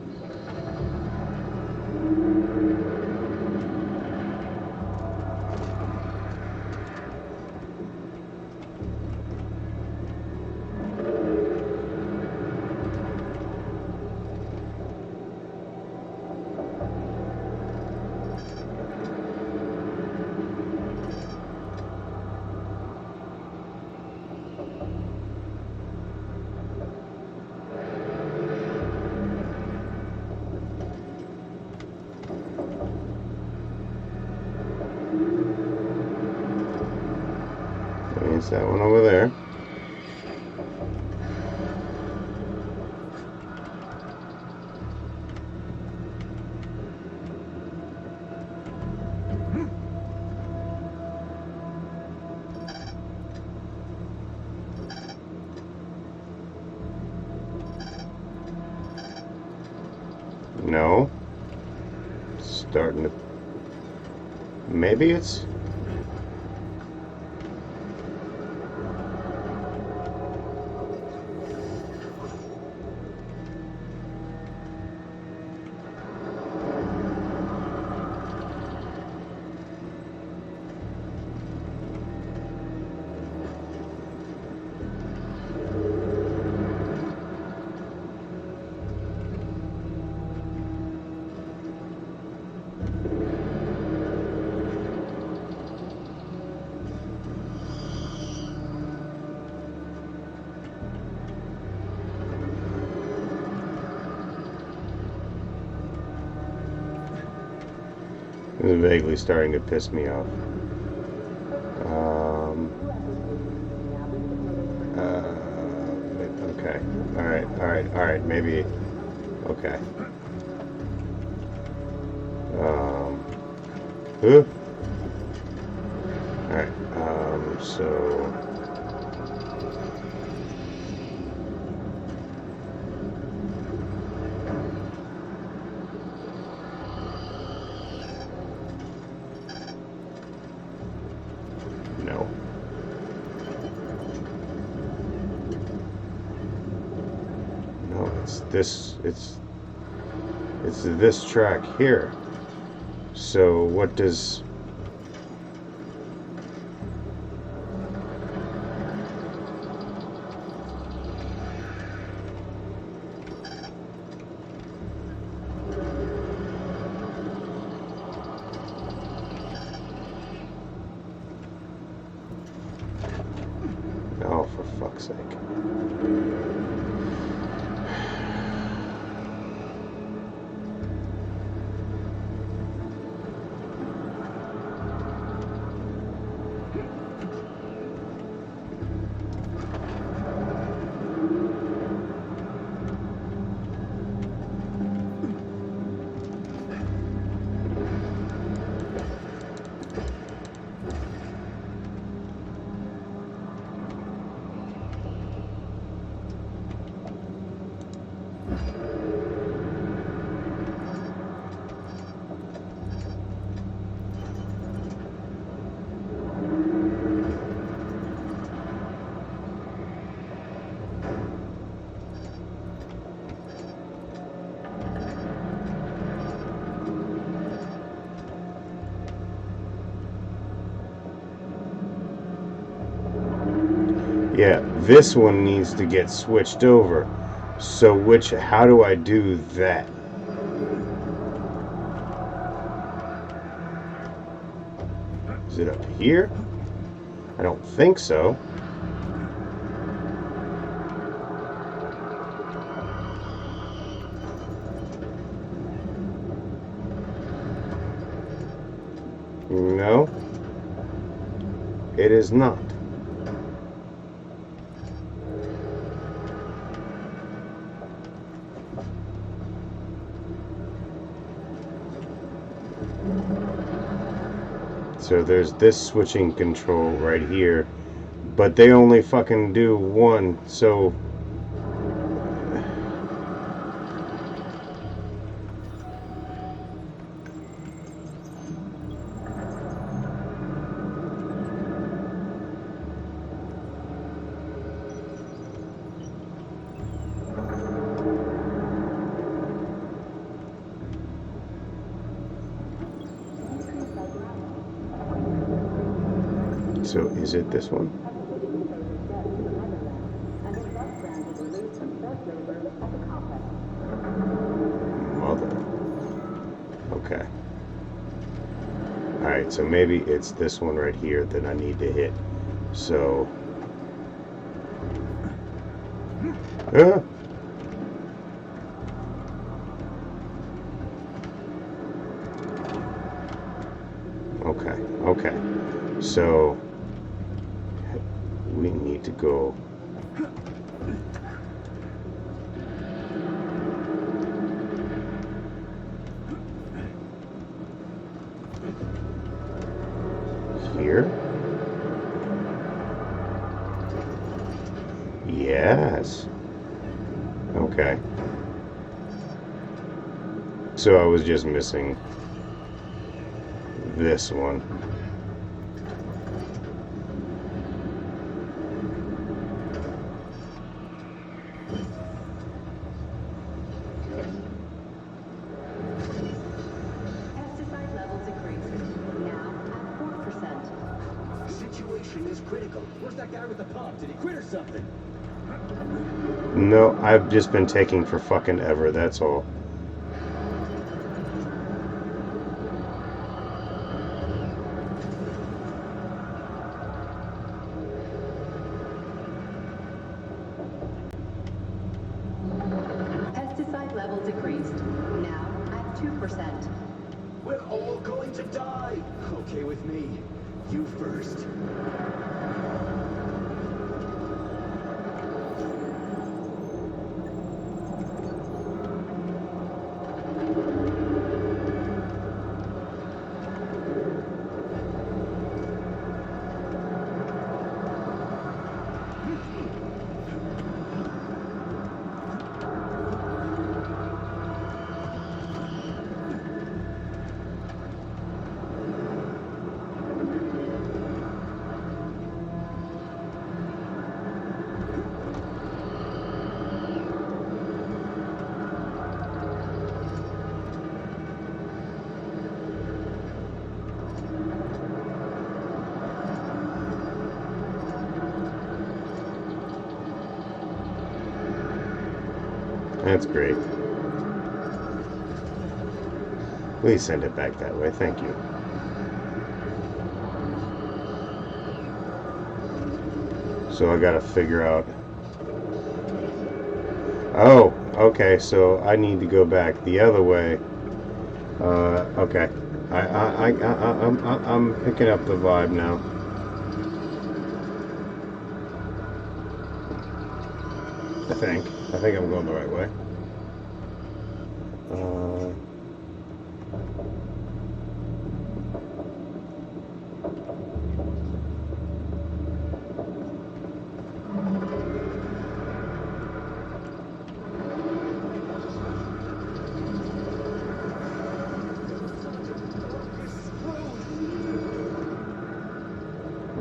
It's that one over there. No. Starting to... Maybe it's... It's vaguely starting to piss me off. Okay. Alright, maybe. Okay. Alright, so... No. this track here. So what does... Oh, for fuck's sake. Yeah, this one needs to get switched over. So how do I do that? Is it up here? I don't think so. No, it is not. So there's this switching control right here, but they only fucking do one, so... So is it this one? Mother. Okay. Alright, so maybe it's this one right here that I need to hit. So... Ah! Okay, okay. So... we need to go here. Yes. Okay. So I was just missing this one. No, I've just been taking for fucking ever, that's all. Pesticide level decreased. Now at 2%. We're all going to die. Okay with me. You first. That's great. Please send it back that way. Thank you. So I gotta figure out. Oh, okay. So I need to go back the other way. Okay. I'm picking up the vibe now. I think I'm going the right way.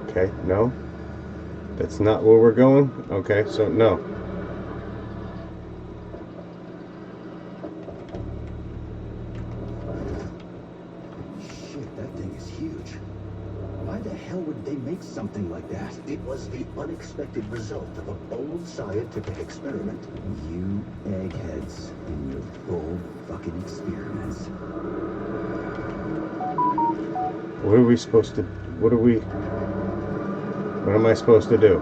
Okay, no. That's not where we're going? Okay, so no. Shit, that thing is huge. Why the hell would they make something like that? It was the unexpected result of a bold scientific experiment. You eggheads and your bold fucking experiments. What are we supposed to... What am I supposed to do?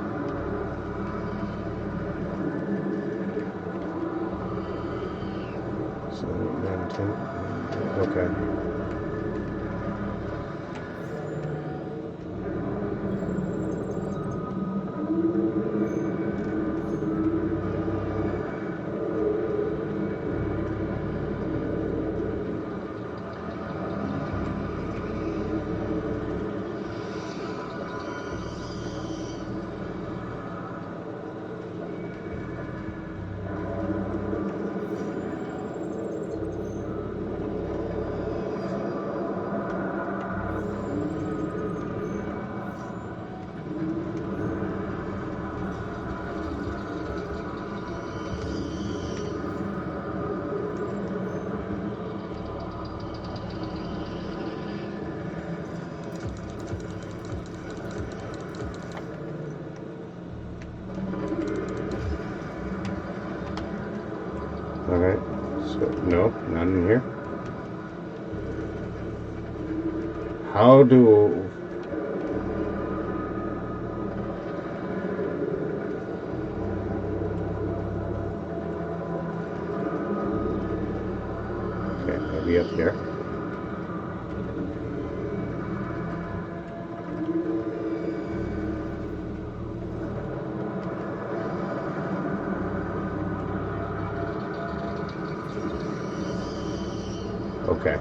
So, 9, 10... Okay. Alright, so, no, not in here. How do... Okay, maybe up here. Okay.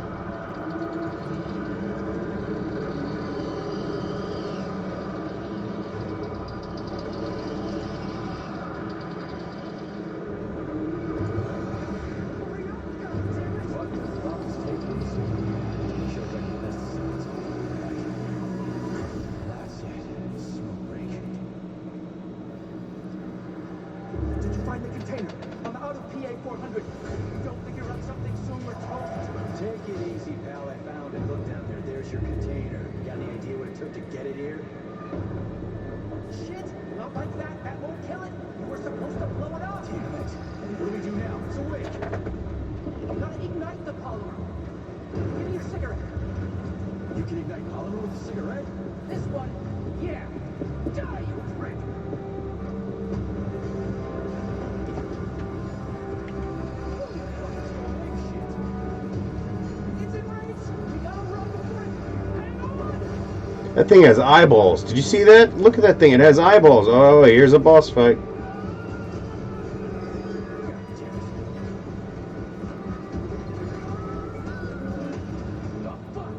Did you find the container? I'm out of PA 400. You don't figure out something soon, we're toast. Take it easy, pal. I found it. Look down there. There's your container. You got any idea what it took to get it here? Shit! Not like that. That won't kill it. You were supposed to blow it up. Damn it. What do we do now? It's awake. You gotta ignite the polymer. Give me your cigarette. You can ignite polymer with a cigarette? This one. Yeah. Die, you prick. It's in range. We gotta run before it. Hang on. That thing has eyeballs. Did you see that? Look at that thing. It has eyeballs. Oh, here's a boss fight. Oh, fuck!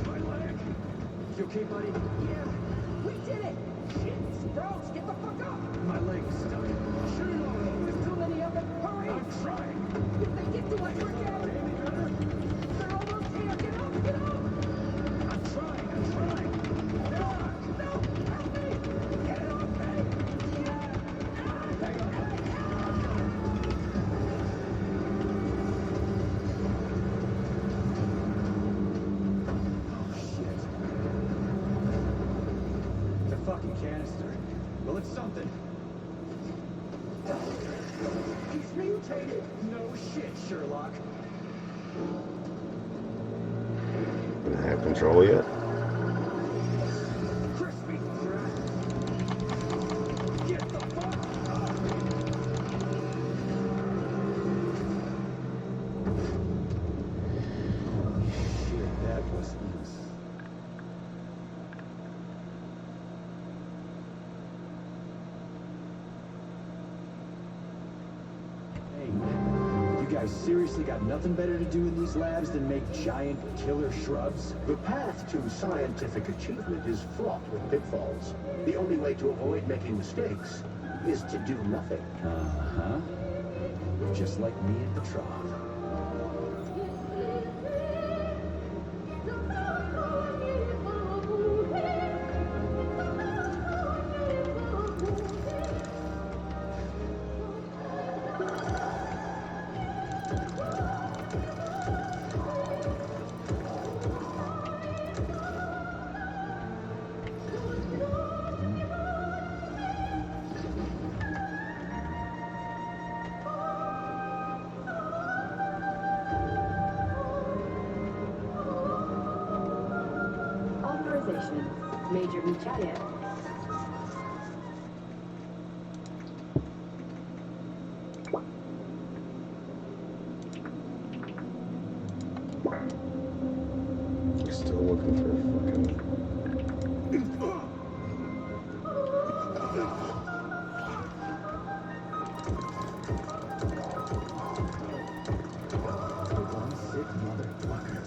My leg! You okay, buddy? Yeah. We did it. Shit, Sprouts, get the fuck up. My leg is stuck. Shoot it over. There's too many of them. Hurry. I'm trying. If they get to us, we're dead. They're almost here. Get up, get up. I'm trying. No, help me. Get it off me. Hang on. Oh, shit. It's a fucking canister. Well, it's something. He's real take it. No shit, Sherlock. Don't have control yet. Crispy threat. Get the fuck up. Shit, that was nice. Hey, you guys seriously got nothing better to do in these labs than make giant killer shrubs? The path to scientific achievement is fraught with pitfalls. The only way to avoid making mistakes is to do nothing. Uh-huh. Just like me at the trough. Authorization. Major Michalia. Still looking for fucking. One sick motherfucker.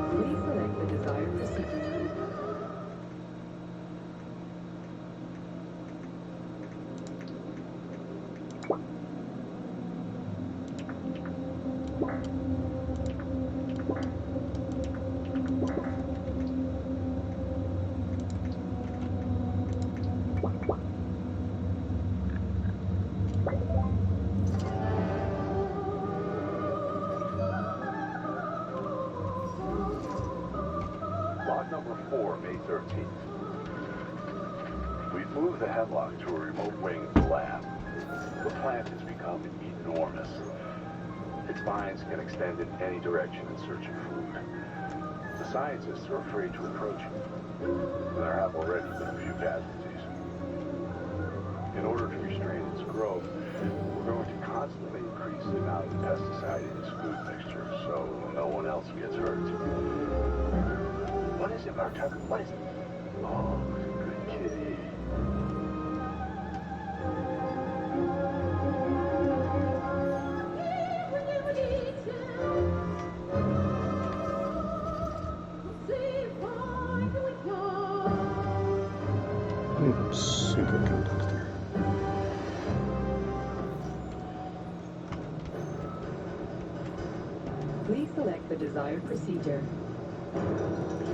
Please select the desired procedure. Log number 4, May 13th. We've moved the hemlock to a remote wing of the lab. The plant has become enormous. Its vines can extend in any direction in search of food. The scientists are afraid to approach it. There have already been a few casualties. In order to restrain its growth, we're going to constantly increase the amount of pesticide in its food mixture so no one else gets hurt. What is it, Bartok? What is it? Oh, good kitty. Superconductor. Please select the desired procedure.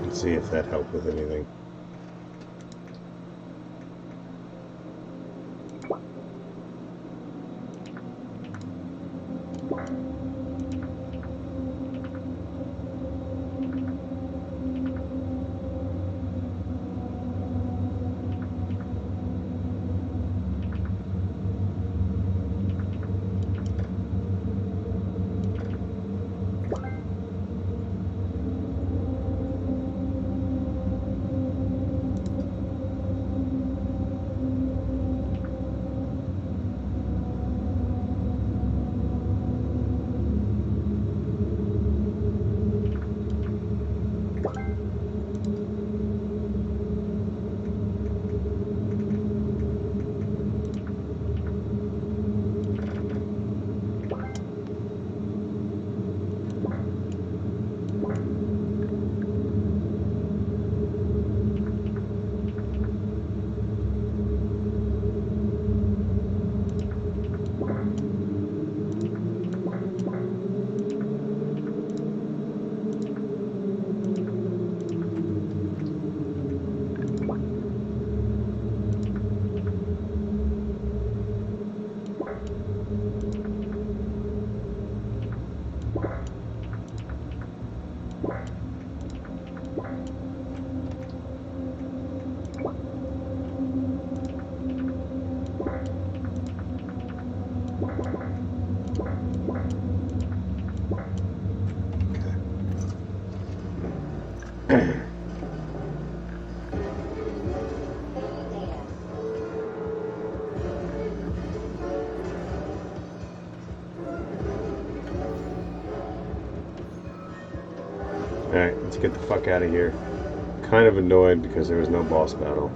Let's see if that helped with anything. Alright, let's get the fuck out of here. Kind of annoyed because there was no boss battle.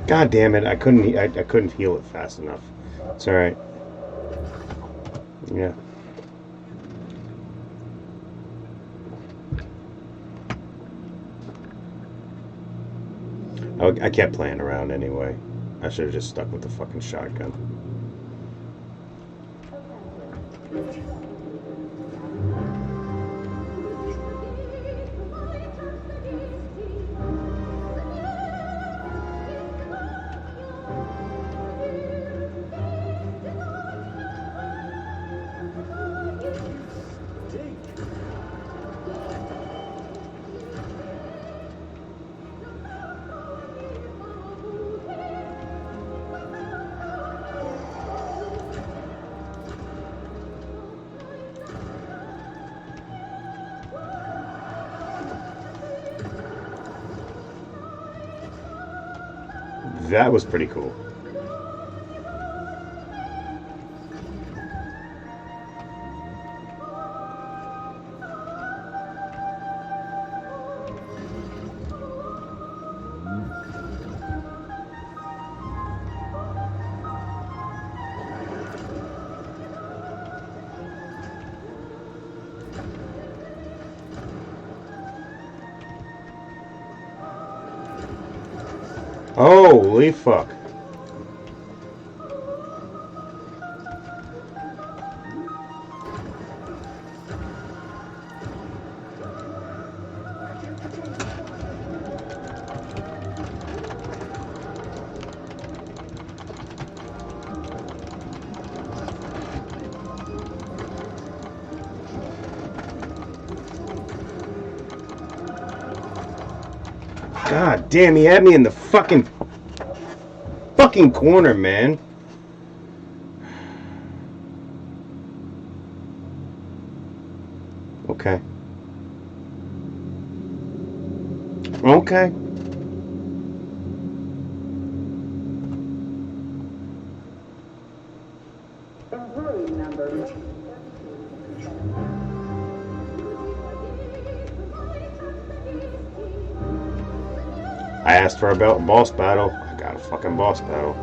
God damn it! I couldn't heal it fast enough. It's all right. Yeah. I kept playing around anyway. I should have just stuck with the fucking shotgun. That was pretty cool. Holy fuck. God damn, he had me in the fucking corner, man. Okay. Okay. Employee number. I asked for a boss battle. I got a fucking boss battle.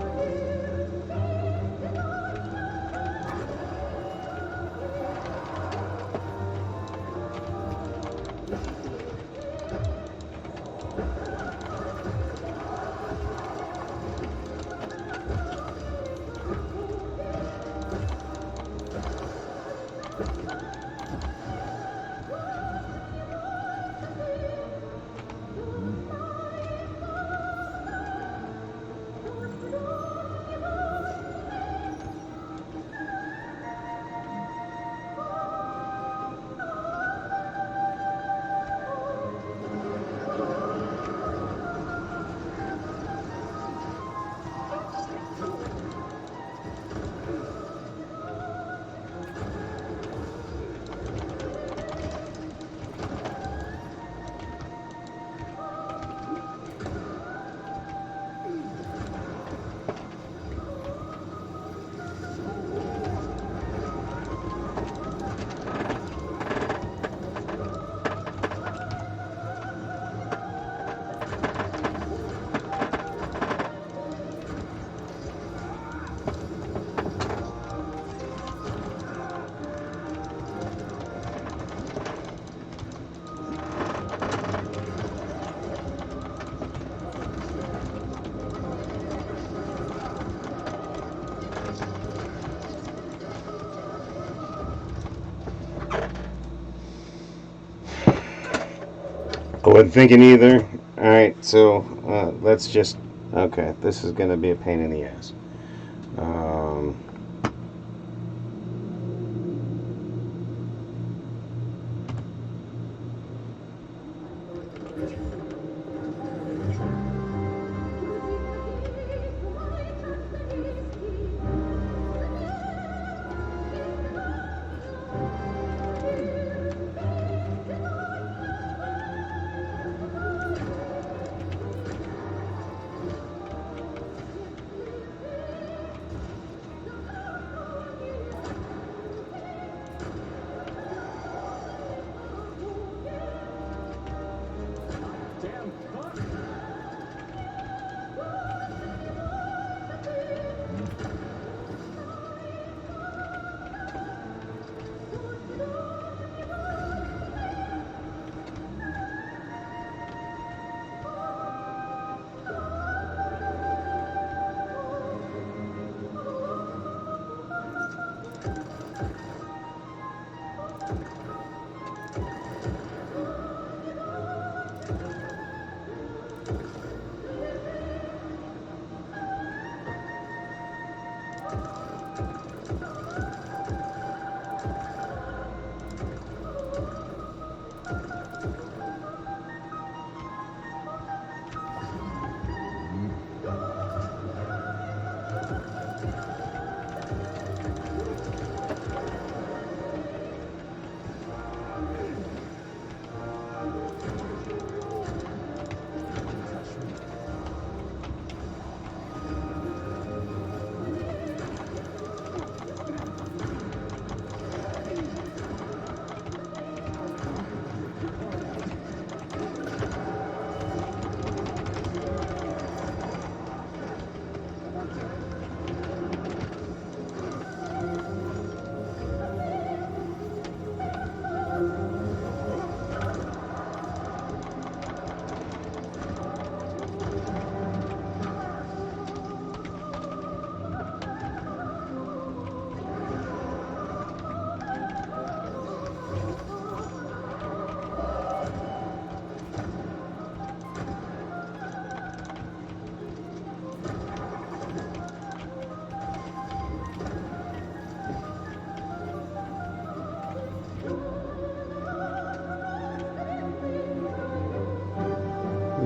I wasn't thinking either. Alright, so let's just... Okay, this is going to be a pain in the ass.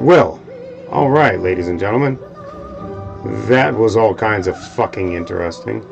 Well, alright, ladies and gentlemen. That was all kinds of fucking interesting.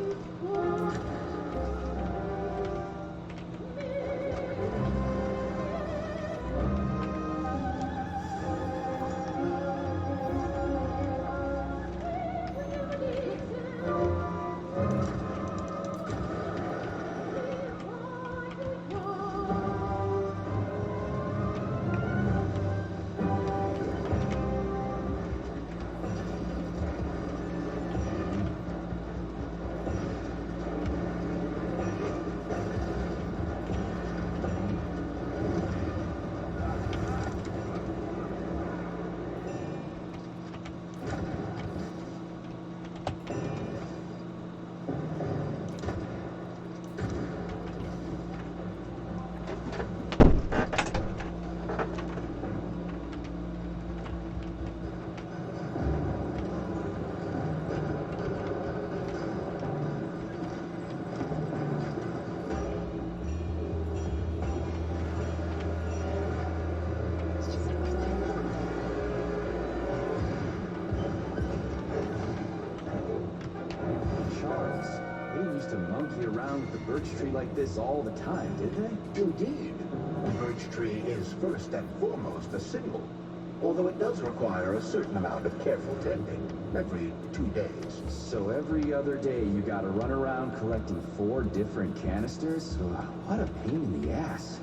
birch tree like this all the time, did they? Indeed. The birch tree is first and foremost a symbol, although it does require a certain amount of careful tending every 2 days. So every other day you gotta run around collecting 4 different canisters? What a pain in the ass.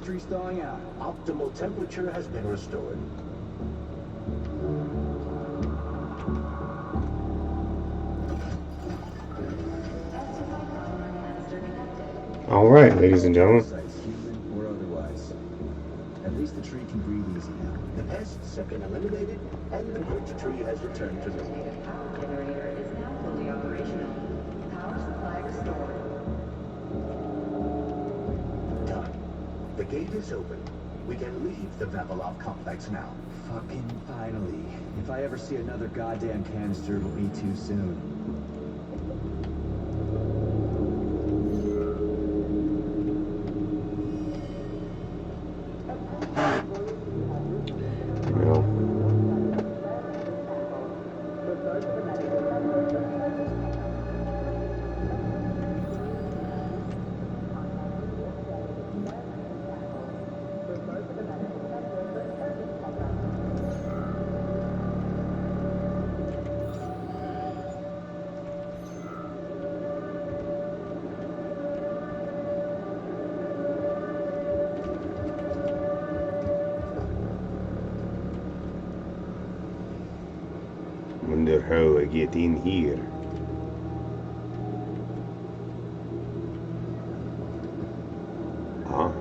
chemistry's thawing out. Optimal temperature has been restored. All right, ladies and gentlemen. Sites, human or otherwise. At least the tree can breathe easy now. The pests have been eliminated, and the birch tree has returned to normal. The power generator is now fully operational. Power supply restored. Done. The gate is open. We can leave the Vavilov complex now. Fucking finally. If I ever see another goddamn canister, it'll be too soon. Wonder how I get in here. Huh?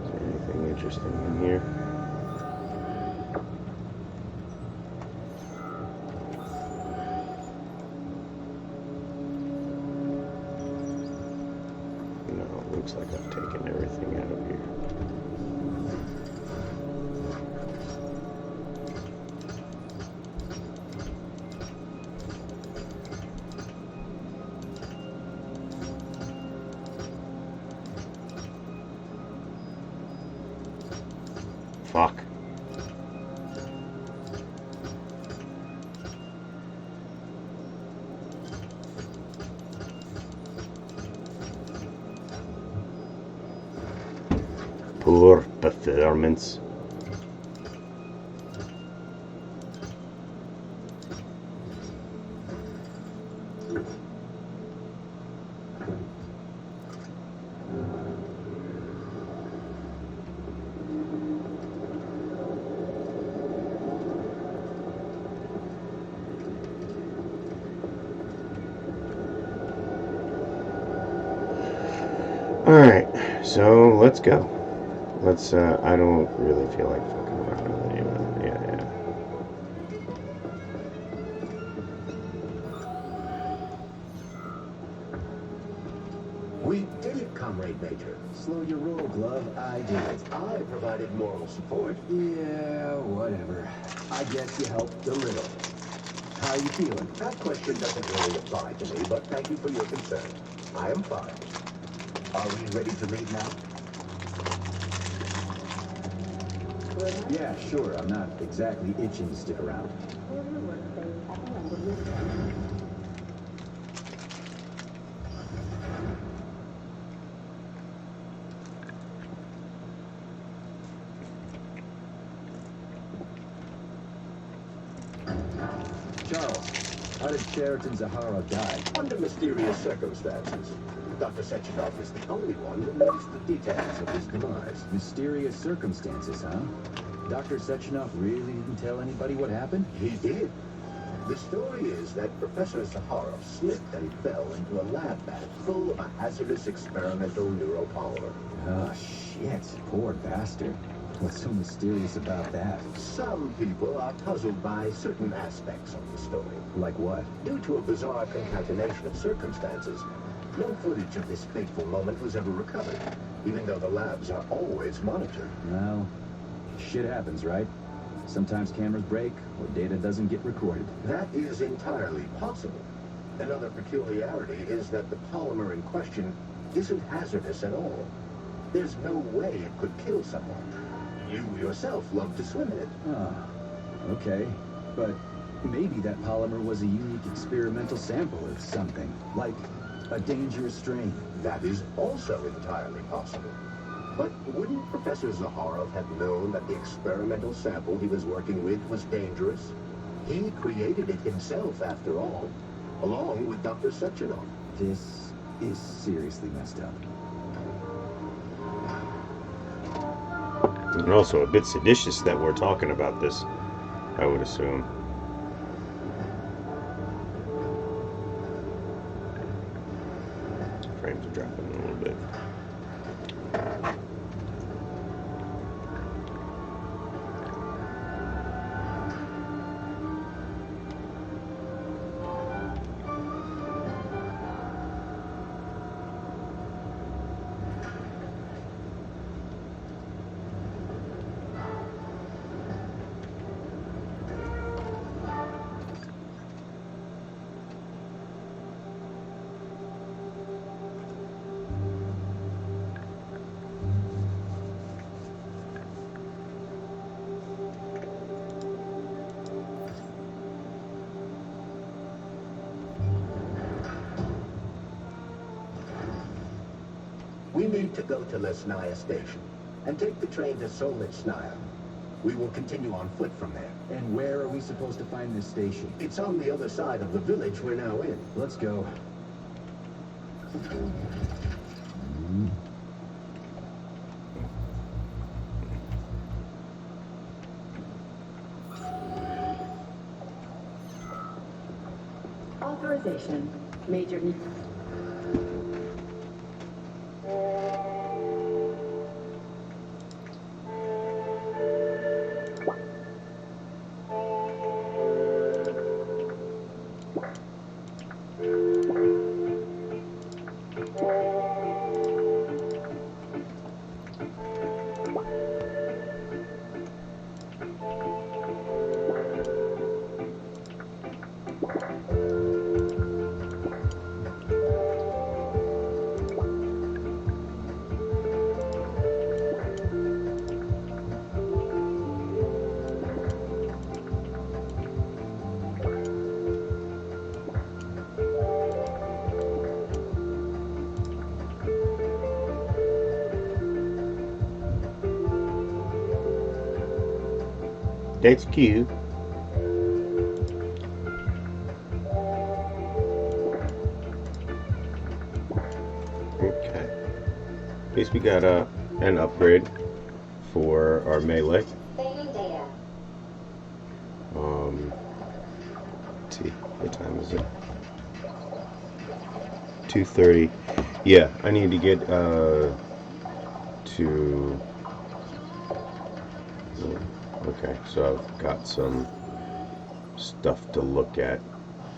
Is there anything interesting in here? Looks like I've taken everything out of here. Fuck. Poor performance. All right, so let's go. Let's, I don't really feel like fucking around with any of that. Yeah. We did it, Comrade Major. Slow your roll, Glove. I did it. I provided moral support. Yeah, whatever. I guess you helped a little. How you feeling? That question doesn't really apply to me, but thank you for your concern. I am fine. Are we ready to leave now? Yeah, sure. I'm not exactly itching to stick around. Charles, how did Sheraton Zahara die? Under mysterious circumstances. Dr. Sechenov is the only one that knows the details of his demise. Mysterious circumstances, huh? Dr. Sechenov really didn't tell anybody what happened? He did. The story is that Professor Zaharov slipped and fell into a lab bag full of a hazardous experimental neuropolymer. Oh, shit. Poor bastard. What's so mysterious about that? Some people are puzzled by certain aspects of the story. Like what? Due to a bizarre concatenation of circumstances, no footage of this fateful moment was ever recovered, even though the labs are always monitored. Well, shit happens, right? Sometimes cameras break, or data doesn't get recorded. That is entirely possible. Another peculiarity is that the polymer in question isn't hazardous at all. There's no way it could kill someone. You yourself love to swim in it. Ah, okay. But maybe that polymer was a unique experimental sample of something, like a dangerous strain. That is also entirely possible. But wouldn't Professor Zaharov have known that the experimental sample he was working with was dangerous? He created it himself, after all, along with Dr. Sechenov. This is seriously messed up. And also a bit seditious that we're talking about this, I would assume. Frames are dropping a little bit. We need to go to Lesnaya Station and take the train to Solnitsnaya. We will continue on foot from there. And where are we supposed to find this station? It's on the other side of the village we're now in. Let's go. Authorization. Major... That's cute. Okay. At least we got an upgrade for our melee. Let's see, what time is it? 2:30. Yeah, I need to get to... Okay, so I've got some stuff to look at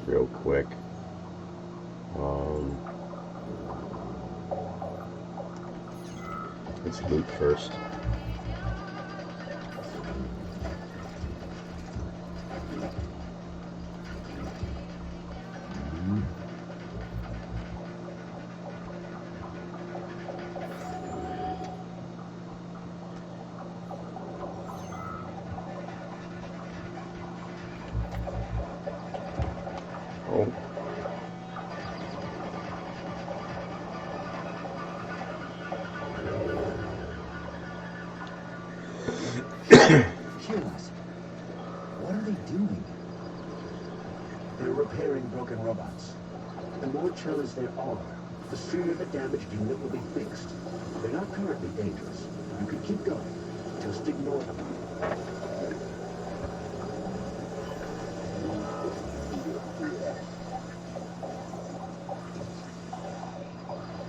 real quick. Let's loot first. Oh. Kill us. What are they doing? They're repairing broken robots. The more Chelas there are, the sooner the damaged unit will be fixed. They're not currently dangerous. You can keep going. Just ignore them.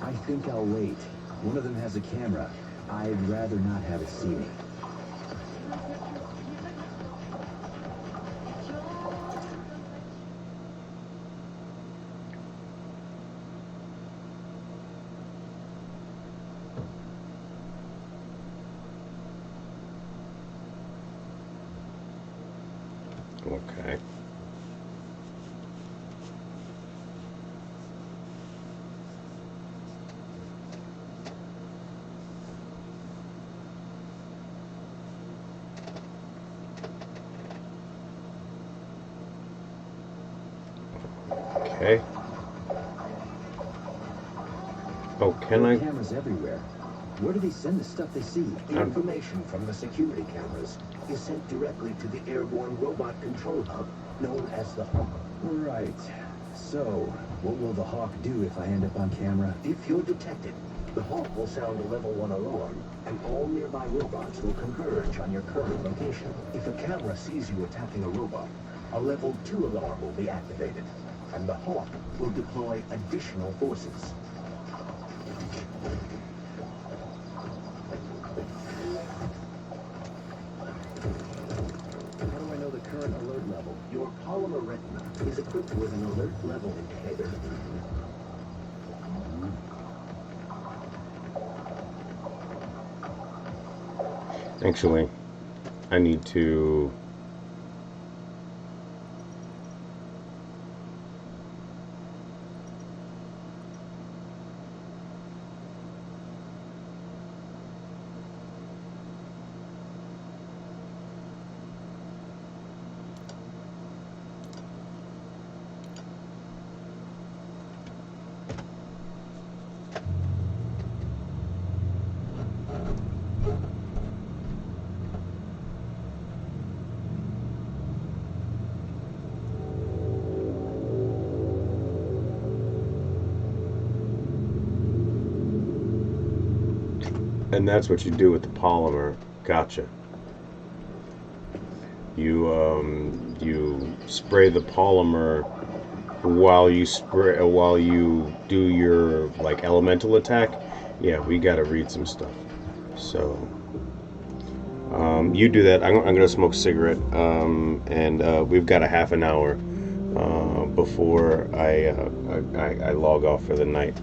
I think I'll wait. One of them has a camera. I'd rather not have it see me. Okay. Okay. Oh, can I? Cameras everywhere. Where do they send the stuff they see? The information from the security cameras is sent directly to the airborne robot control hub, known as the Hawk. Right. So, what will the Hawk do if I end up on camera? If you're detected, the Hawk will sound a level 1 alarm, and all nearby robots will converge on your current location. If a camera sees you attacking a robot, a level 2 alarm will be activated, and the Hawk will deploy additional forces. How do I know the current alert level? Your polymer retina is equipped with an alert level indicator. Actually, I need to... And that's what you do with the polymer. Gotcha. You spray the polymer while you do your like elemental attack. Yeah, we gotta read some stuff. So you do that. I'm gonna smoke a cigarette, and we've got a half an hour before I log off for the night.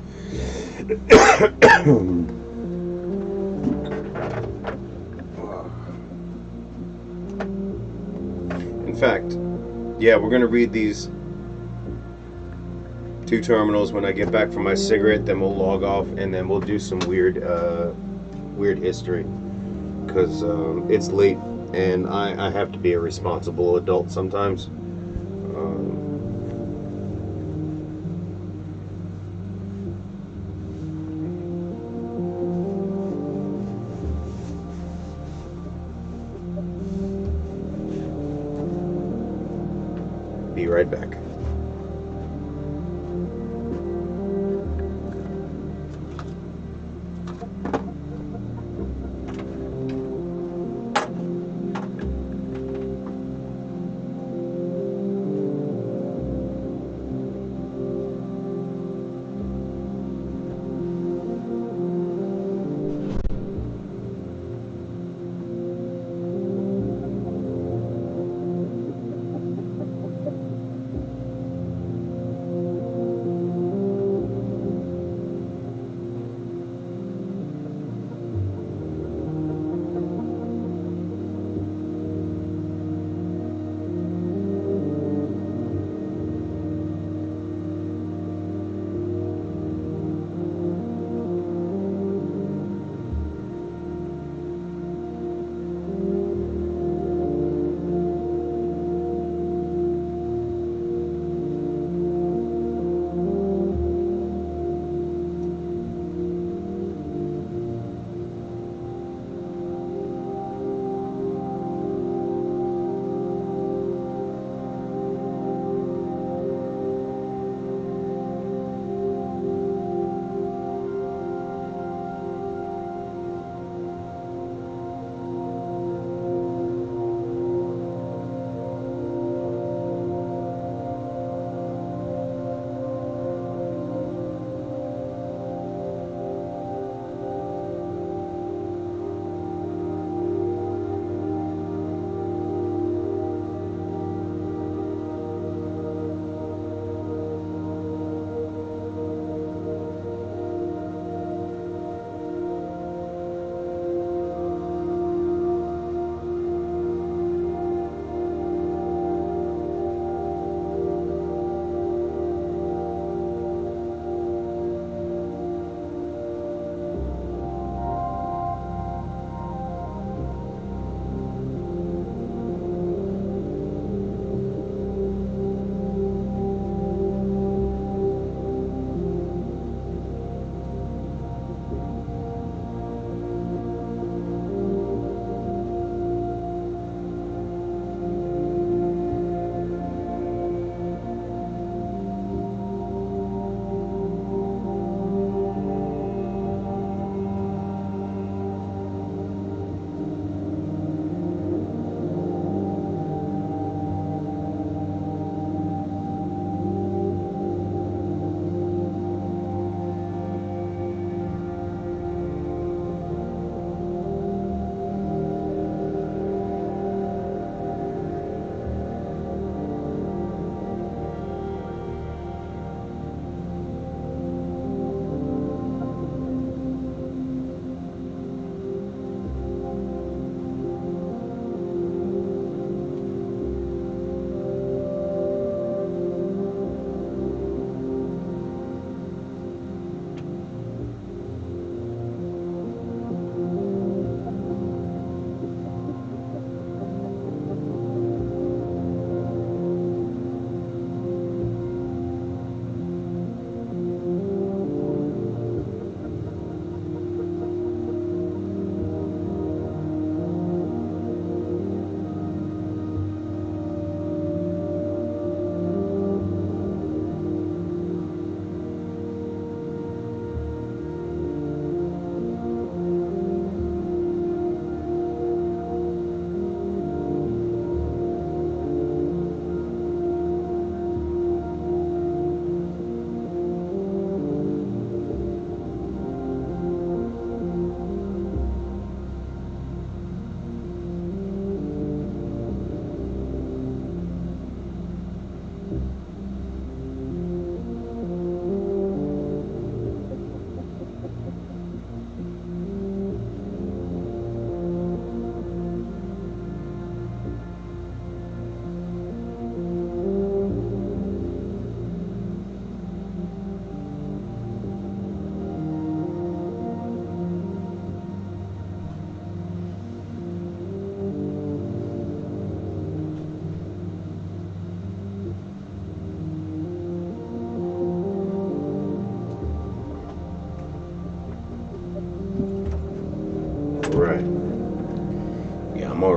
In fact, yeah, we're gonna read these 2 terminals when I get back from my cigarette. Then we'll log off, and then we'll do some weird history, because it's late, and I have to be a responsible adult sometimes. Be right back.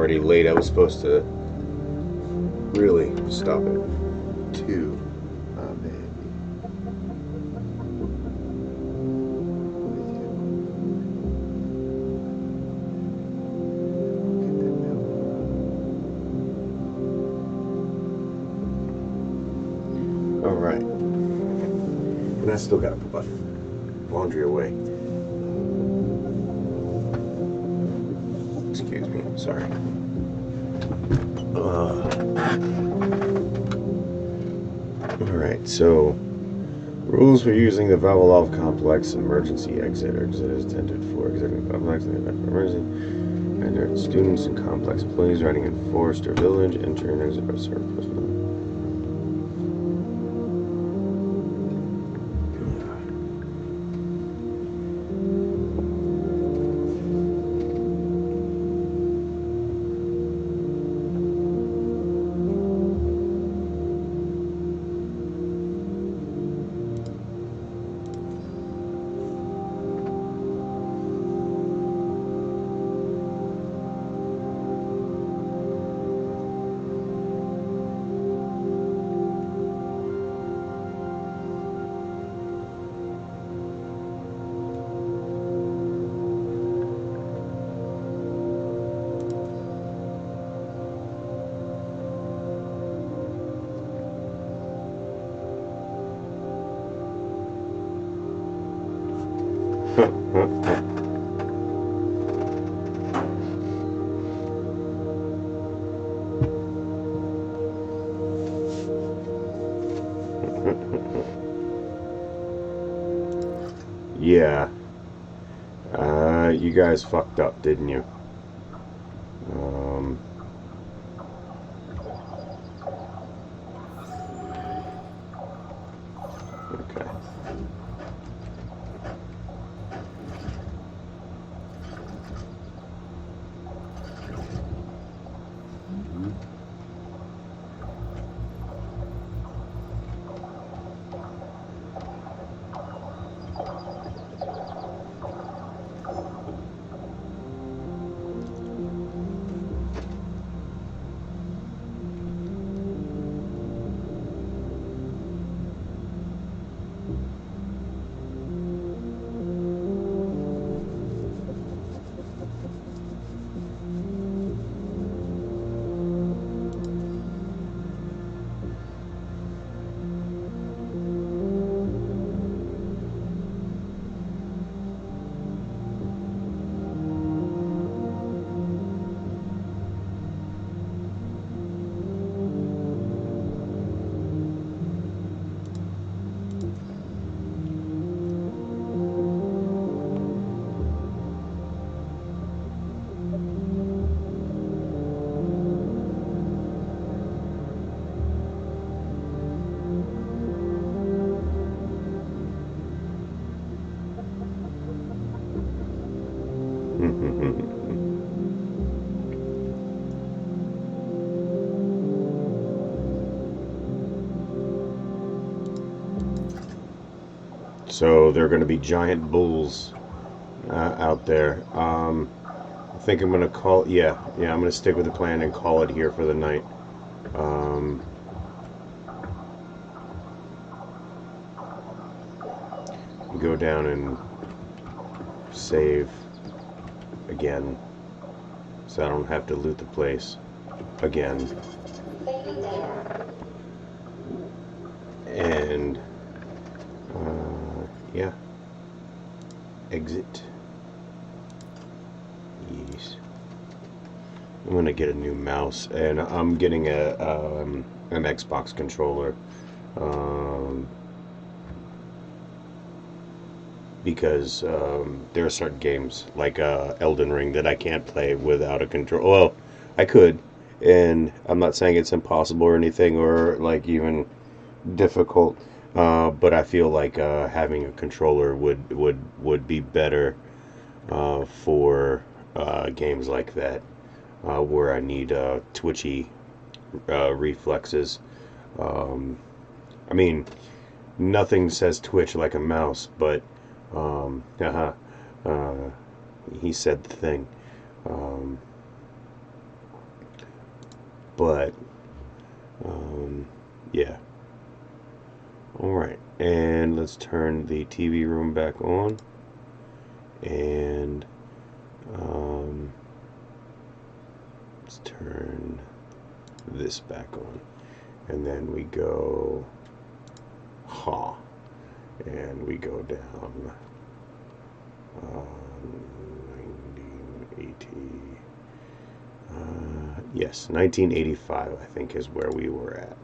already late. I was supposed to really stop at 2. Oh, baby. Alright. And I still gotta put my laundry away. Excuse me, sorry. Alright, so rules for using the Vavilov complex emergency exit. Exit is intended for exiting complex in the event of emergency. And students and complex employees riding in forest or village enter and exit by surface. Yeah. You guys fucked up, didn't you? Okay. So there are going to be giant bulls out there. I think I'm going to call. Yeah, I'm going to stick with the plan and call it here for the night. Go down and save again, so I don't have to loot the place again. And yeah, exit. Yes. I'm gonna get a new mouse, and I'm getting an Xbox controller. Because there are certain games like Elden Ring that I can't play without a controller. Well, I could, and I'm not saying it's impossible or anything, or like even difficult. But I feel like having a controller would be better for games like that, where I need twitchy reflexes. I mean, nothing says twitch like a mouse, but he said the thing. But, yeah. Alright, and let's turn the TV room back on. And, let's turn this back on. And then we go, and we go down, 1980, yes, 1985, I think, is where we were at.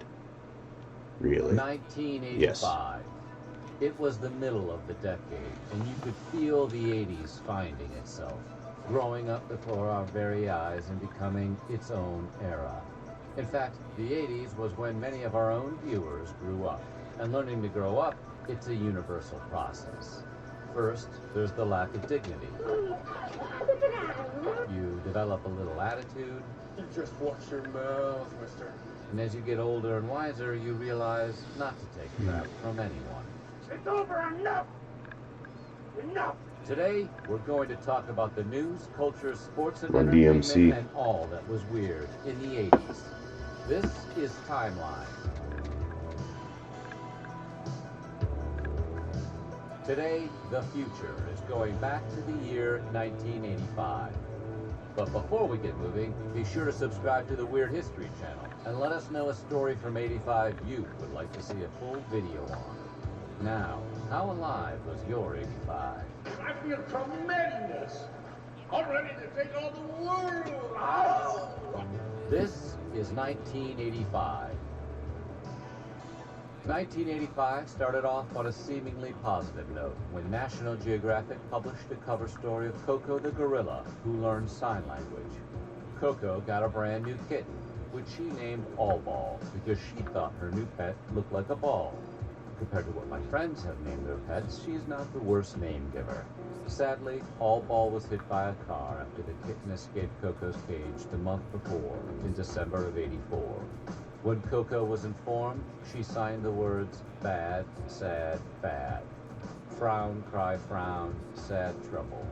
Really? 1985. Yes. It was the middle of the decade, and you could feel the 80s finding itself, growing up before our very eyes and becoming its own era. In fact, the 80s was when many of our own viewers grew up, and learning to grow up, it's a universal process. First, there's the lack of dignity. You develop a little attitude. You just watch your mouth, mister. And as you get older and wiser, you realize not to take crap from anyone. It's over, enough! Enough! Today, we're going to talk about the news, culture, sports, and Run entertainment, DMC. and all that was weird in the 80s. This is Timeline. Today, the future is going back to the year 1985. But before we get moving, be sure to subscribe to the Weird History channel and let us know a story from 85 you would like to see a full video on. Now, how alive was your 85? I feel tremendous! I'm ready to take on the world! Oh! This is 1985. 1985 started off on a seemingly positive note when National Geographic published a cover story of Coco the gorilla who learned sign language. Coco got a brand new kitten, which she named All Ball because she thought her new pet looked like a ball. Compared to what my friends have named their pets, she's not the worst name giver. Sadly, All Ball was hit by a car after the kitten escaped Coco's cage the month before, in December of '84. When Coco was informed, she signed the words, bad, sad, bad. Frown, cry, frown, sad trouble.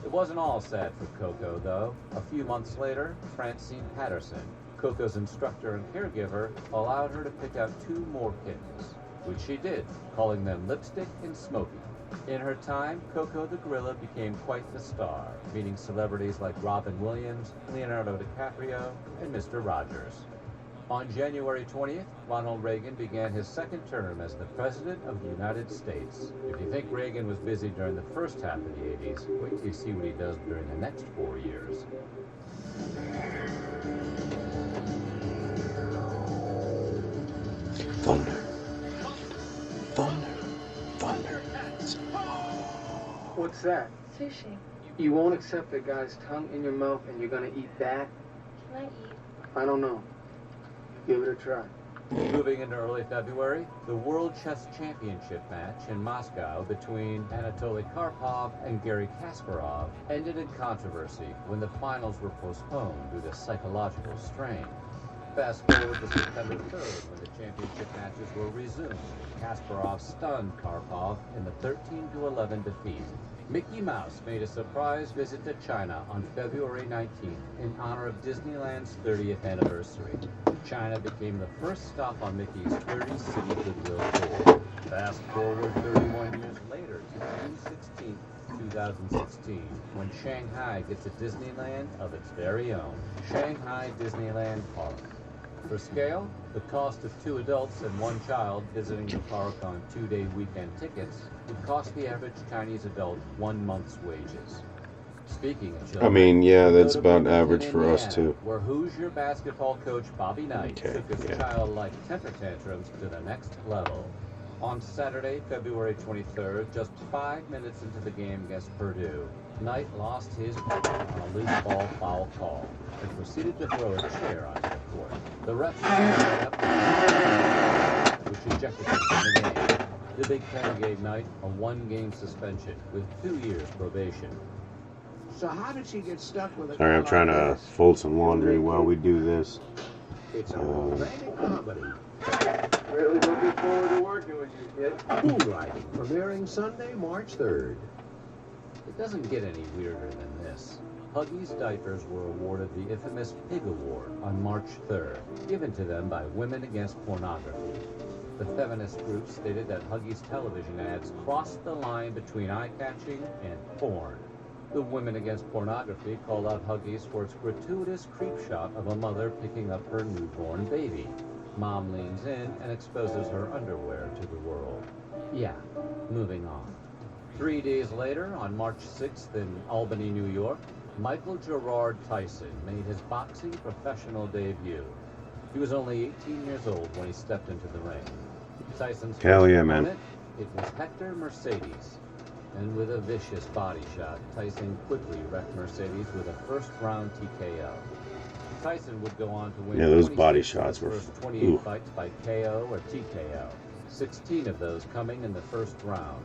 It wasn't all sad for Coco, though. A few months later, Francine Patterson, Coco's instructor and caregiver, allowed her to pick out 2 more kittens, which she did, calling them Lipstick and Smokey. In her time, Coco the gorilla became quite the star, meeting celebrities like Robin Williams, Leonardo DiCaprio, and Mr. Rogers. On January 20th, Ronald Reagan began his second term as the President of the United States. If you think Reagan was busy during the first half of the 80s, wait till you see what he does during the next 4 years. Thunder. Thunder. Thunder. What's that? Sushi. You won't accept a guy's tongue in your mouth and you're gonna eat that? Can I eat? I don't know. Give it a try. Moving into early February, the World Chess Championship match in Moscow between Anatoly Karpov and Garry Kasparov ended in controversy when the finals were postponed due to psychological strain. Fast forward to September 3rd when the championship matches were resumed. Kasparov stunned Karpov in the 13-11 defeat. Mickey Mouse made a surprise visit to China on February 19th in honor of Disneyland's 30th anniversary. China became the first stop on Mickey's 30-city goodwill tour. Fast forward 31 years later to June 16th, 2016, when Shanghai gets a Disneyland of its very own, Shanghai Disneyland Park. For scale, the cost of 2 adults and 1 child visiting the park on 2-day weekend tickets would cost the average Chinese adult 1 month's wages. Speaking of children, I mean, yeah, we that's go to about Bloomington, average for us, Indiana, too. where Hoosier basketball coach Bobby Knight Okay, took his yeah. childlike temper tantrums to the next level. On Saturday, February 23rd, just 5 minutes into the game against Purdue, Knight lost his grip on a loose ball foul call and proceeded to throw a chair onto the court. The ref right up, which ejected him from the game. The Big Ten gave Knight a 1-game suspension with 2 years probation. So how did she get stuck with a Sorry, I'm trying to fold some laundry while we do this. It's a romantic comedy. Really looking forward to working with you, kid. Premiering Sunday, March 3rd. It doesn't get any weirder than this. Huggies diapers were awarded the infamous Pig Award on March 3rd, given to them by Women Against Pornography. The feminist group stated that Huggies television ads crossed the line between eye-catching and porn. The Women Against Pornography called out Huggies for its gratuitous creepshot of a mother picking up her newborn baby. Mom leans in and exposes her underwear to the world. Yeah, moving on. 3 days later, on March 6th in Albany, New York, Michael Gerard Tyson made his boxing professional debut. He was only 18 years old when he stepped into the ring. Tyson's Hell yeah, opponent, man. it was Hector Mercedes. And with a vicious body shot, Tyson quickly wrecked Mercedes with a first-round TKO. Tyson would go on to win those 26 body of shots his were... first 28 fights by KO or TKO, 16 of those coming in the first round.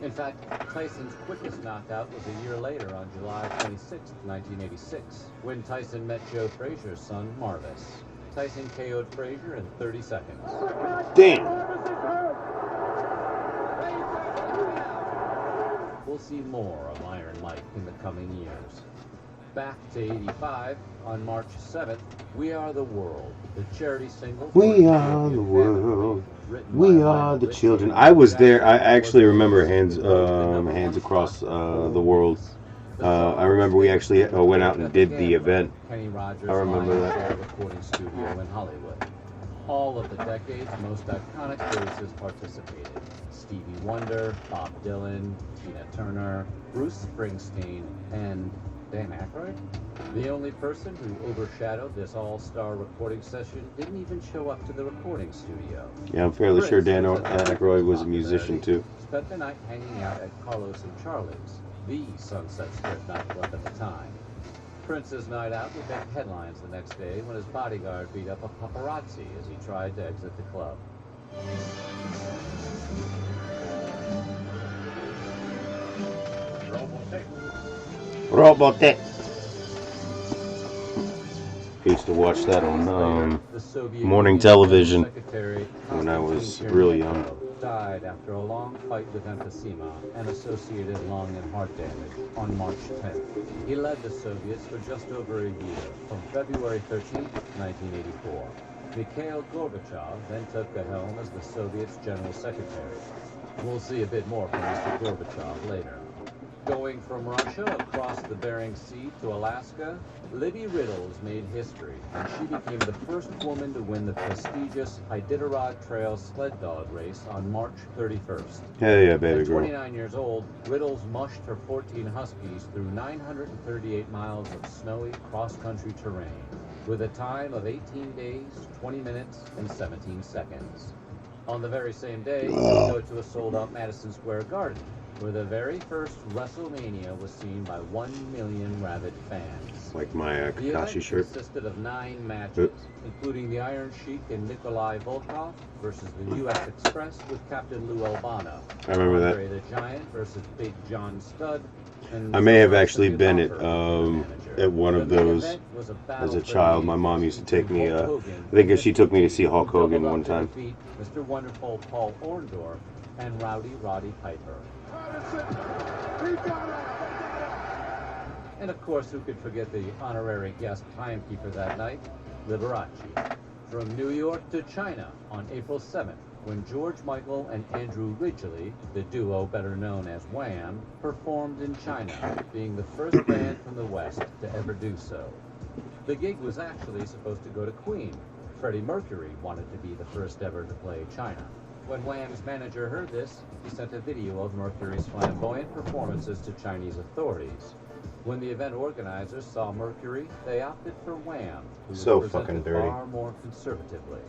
In fact, Tyson's quickest knockout was a year later on July 26, 1986, when Tyson met Joe Frazier's son, Marvis. Tyson KO'd Frazier in 30 seconds. Damn! We'll see more of Iron Mike in the coming years. Back to 85, on March 7th, We Are the World, the charity single. We are the world. We are the children. I was there. I actually remember Hands Across the World. I remember we actually went out and did the event. Kenny Rogers I remember that. recording studio in Hollywood. All of the decade's most iconic faces participated. Stevie Wonder, Bob Dylan, Tina Turner, Bruce Springsteen, and Dan Aykroyd? The only person who overshadowed this all-star recording session didn't even show up to the recording studio. Yeah, I'm fairly sure Dan Aykroyd was a musician too. Spent the night hanging out at Carlos and Charlie's, the Sunset Strip nightclub at the time. Prince's night out would make headlines the next day when his bodyguard beat up a paparazzi as he tried to exit the club. Robotech. I used to watch that on morning television when I was really young. Died after a long fight with emphysema and associated lung and heart damage on March 10th. He led the Soviets for just over a year, from February 13th, 1984. Mikhail Gorbachev then took the helm as the Soviets' general secretary. We'll see a bit more from Mr. Gorbachev later. Going from Russia across the Bering Sea to Alaska, Libby Riddles made history, and she became the first woman to win the prestigious Iditarod Trail sled dog race on March 31st. Hell yeah, baby At girl. 29 years old, Riddles mushed her 14 Huskies through 938 miles of snowy cross-country terrain, with a time of 18 days, 20 minutes, and 17 seconds. On the very same day, we go to a sold-out Madison Square Garden, where the very first WrestleMania was seen by 1 million rabid fans. Like my The Kakashi event shirt. consisted of 9 matches, including the Iron Sheik and Nikolai Volkov versus the U.S. Express with Captain Lou Albano. I remember that. Andre the Giant versus Big John Studd. And I may have Zara actually been Singh at one of those as a child. My mom used to take me. I think she took me to see Hulk Hogan one time. Mr. Wonderful Paul Orndorff and Rowdy Roddy Piper. And of course, who could forget the honorary guest timekeeper that night, Liberace. From New York to China on April 7th, when George Michael and Andrew Ridgeley, the duo better known as Wham, performed in China, being the first band from the West to ever do so. The gig was actually supposed to go to Queen. Freddie Mercury wanted to be the first ever to play China. When Wham's manager heard this, he sent a video of Mercury's flamboyant performances to Chinese authorities. When the event organizers saw Mercury, they opted for Wham, who So was fucking presented dirty. far more conservatively.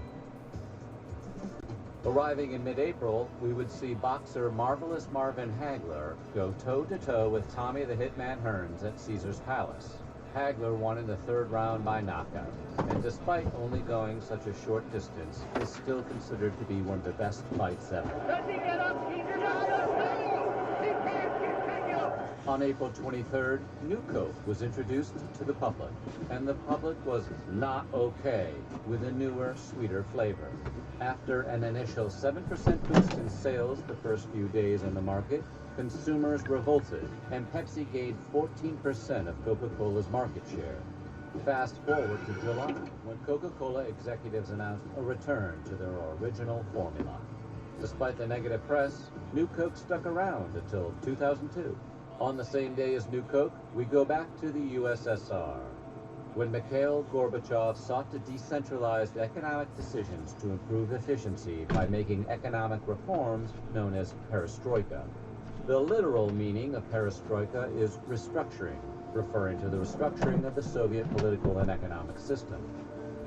Arriving in mid-April, we would see boxer Marvelous Marvin Hagler go toe-to-toe with Tommy the Hitman Hearns at Caesar's Palace. Hagler won in the 3rd round by knockout, and despite only going such a short distance, is still considered to be one of the best fights ever. On April 23rd, New Coke was introduced to the public, and the public was not okay with a newer, sweeter flavor. After an initial 7% boost in sales the first few days on the market, consumers revolted, and Pepsi gained 14% of Coca-Cola's market share. Fast forward to July, when Coca-Cola executives announced a return to their original formula. Despite the negative press, New Coke stuck around until 2002. On the same day as New Coke, we go back to the USSR, when Mikhail Gorbachev sought to decentralize economic decisions to improve efficiency by making economic reforms known as perestroika. The literal meaning of perestroika is restructuring, referring to the restructuring of the Soviet political and economic system.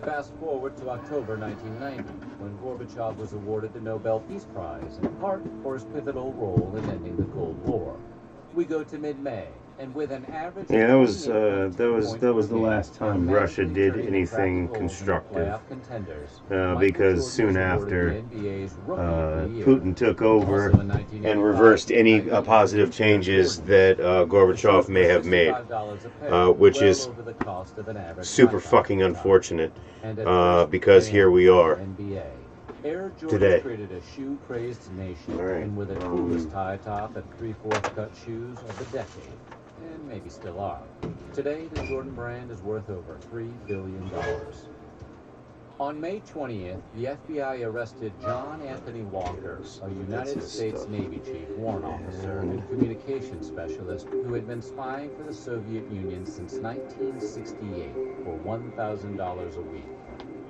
Fast forward to October 1990, when Gorbachev was awarded the Nobel Peace Prize, in part for his pivotal role in ending the Cold War. We go to mid-May, and with an average... Yeah, that was the last time Russia did anything constructive. Because soon after, Putin took over and reversed any positive changes that Gorbachev may have made, which is super fucking unfortunate, because here we are Air Jordan today. created a shoe-crazed nation, Right. and with the coolest tie top and 3/4 cut shoes of the decade, and maybe still are. Today, the Jordan brand is worth over $3 billion. On May 20th, the FBI arrested John Anthony Walker, a United States Navy chief, warrant officer, and communications specialist who had been spying for the Soviet Union since 1968 for $1,000 a week.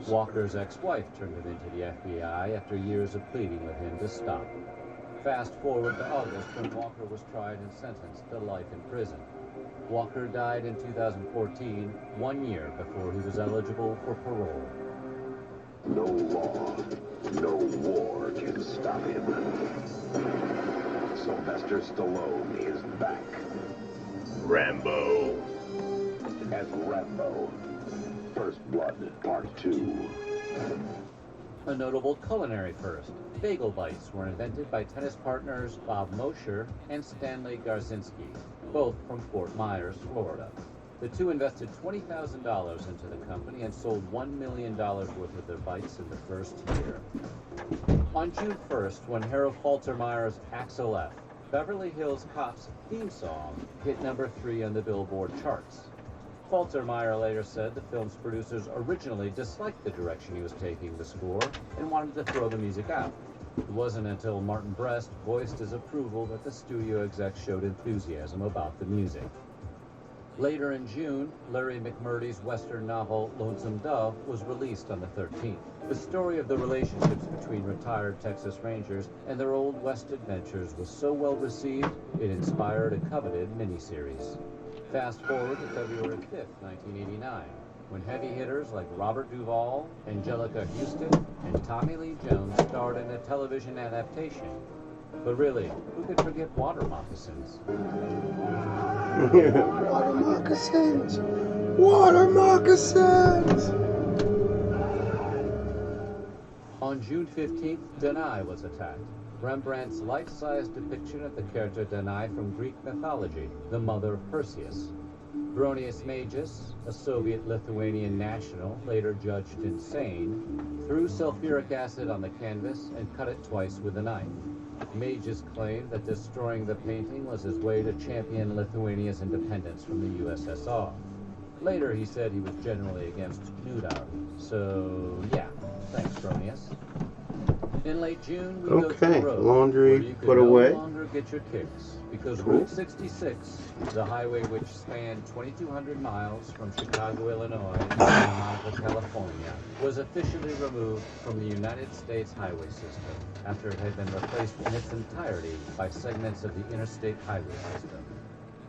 Walker's ex-wife turned him into the FBI after years of pleading with him to stop. Fast forward to August, when Walker was tried and sentenced to life in prison. Walker died in 2014, 1 year before he was eligible for parole. No law, no war can stop him. Sylvester Stallone is back. Rambo. As Rambo. First Blood, Part 2. A notable culinary first. Bagel bites were invented by tennis partners Bob Mosher and Stanley Garzinski, both from Fort Myers, Florida. The two invested $20,000 into the company and sold $1 million worth of their bites in the first year. On June 1st, when Harold Faltermeyer's Axel F., Beverly Hills Cop's theme song hit number 3 on the Billboard charts. Faltermeyer later said the film's producers originally disliked the direction he was taking the score and wanted to throw the music out. It wasn't until Martin Brest voiced his approval that the studio execs showed enthusiasm about the music. Later in June, Larry McMurtry's Western novel Lonesome Dove was released on the 13th. The story of the relationships between retired Texas Rangers and their Old West adventures was so well received, it inspired a coveted miniseries. Fast forward to February 5th, 1989, when heavy hitters like Robert Duvall, Angelica Houston, and Tommy Lee Jones starred in a television adaptation. But really, who could forget water moccasins? Water moccasins! Water moccasins! On June 15th, Danae was attacked. Rembrandt's life-size depiction of the character Danae from Greek mythology, the mother of Perseus. Bronius Magus, a Soviet-Lithuanian national later judged insane, threw sulfuric acid on the canvas and cut it twice with a knife. Magus claimed that destroying the painting was his way to champion Lithuania's independence from the USSR. Later, he said he was generally against nude art. So, yeah, thanks, Bronius. In late June, we go to the road, laundry where you can put no away. longer get your kicks, because Cool. Route 66, the highway which spanned 2,200 miles from Chicago, Illinois to Santa Monica, California, was officially removed from the United States highway system after it had been replaced in its entirety by segments of the interstate highway system.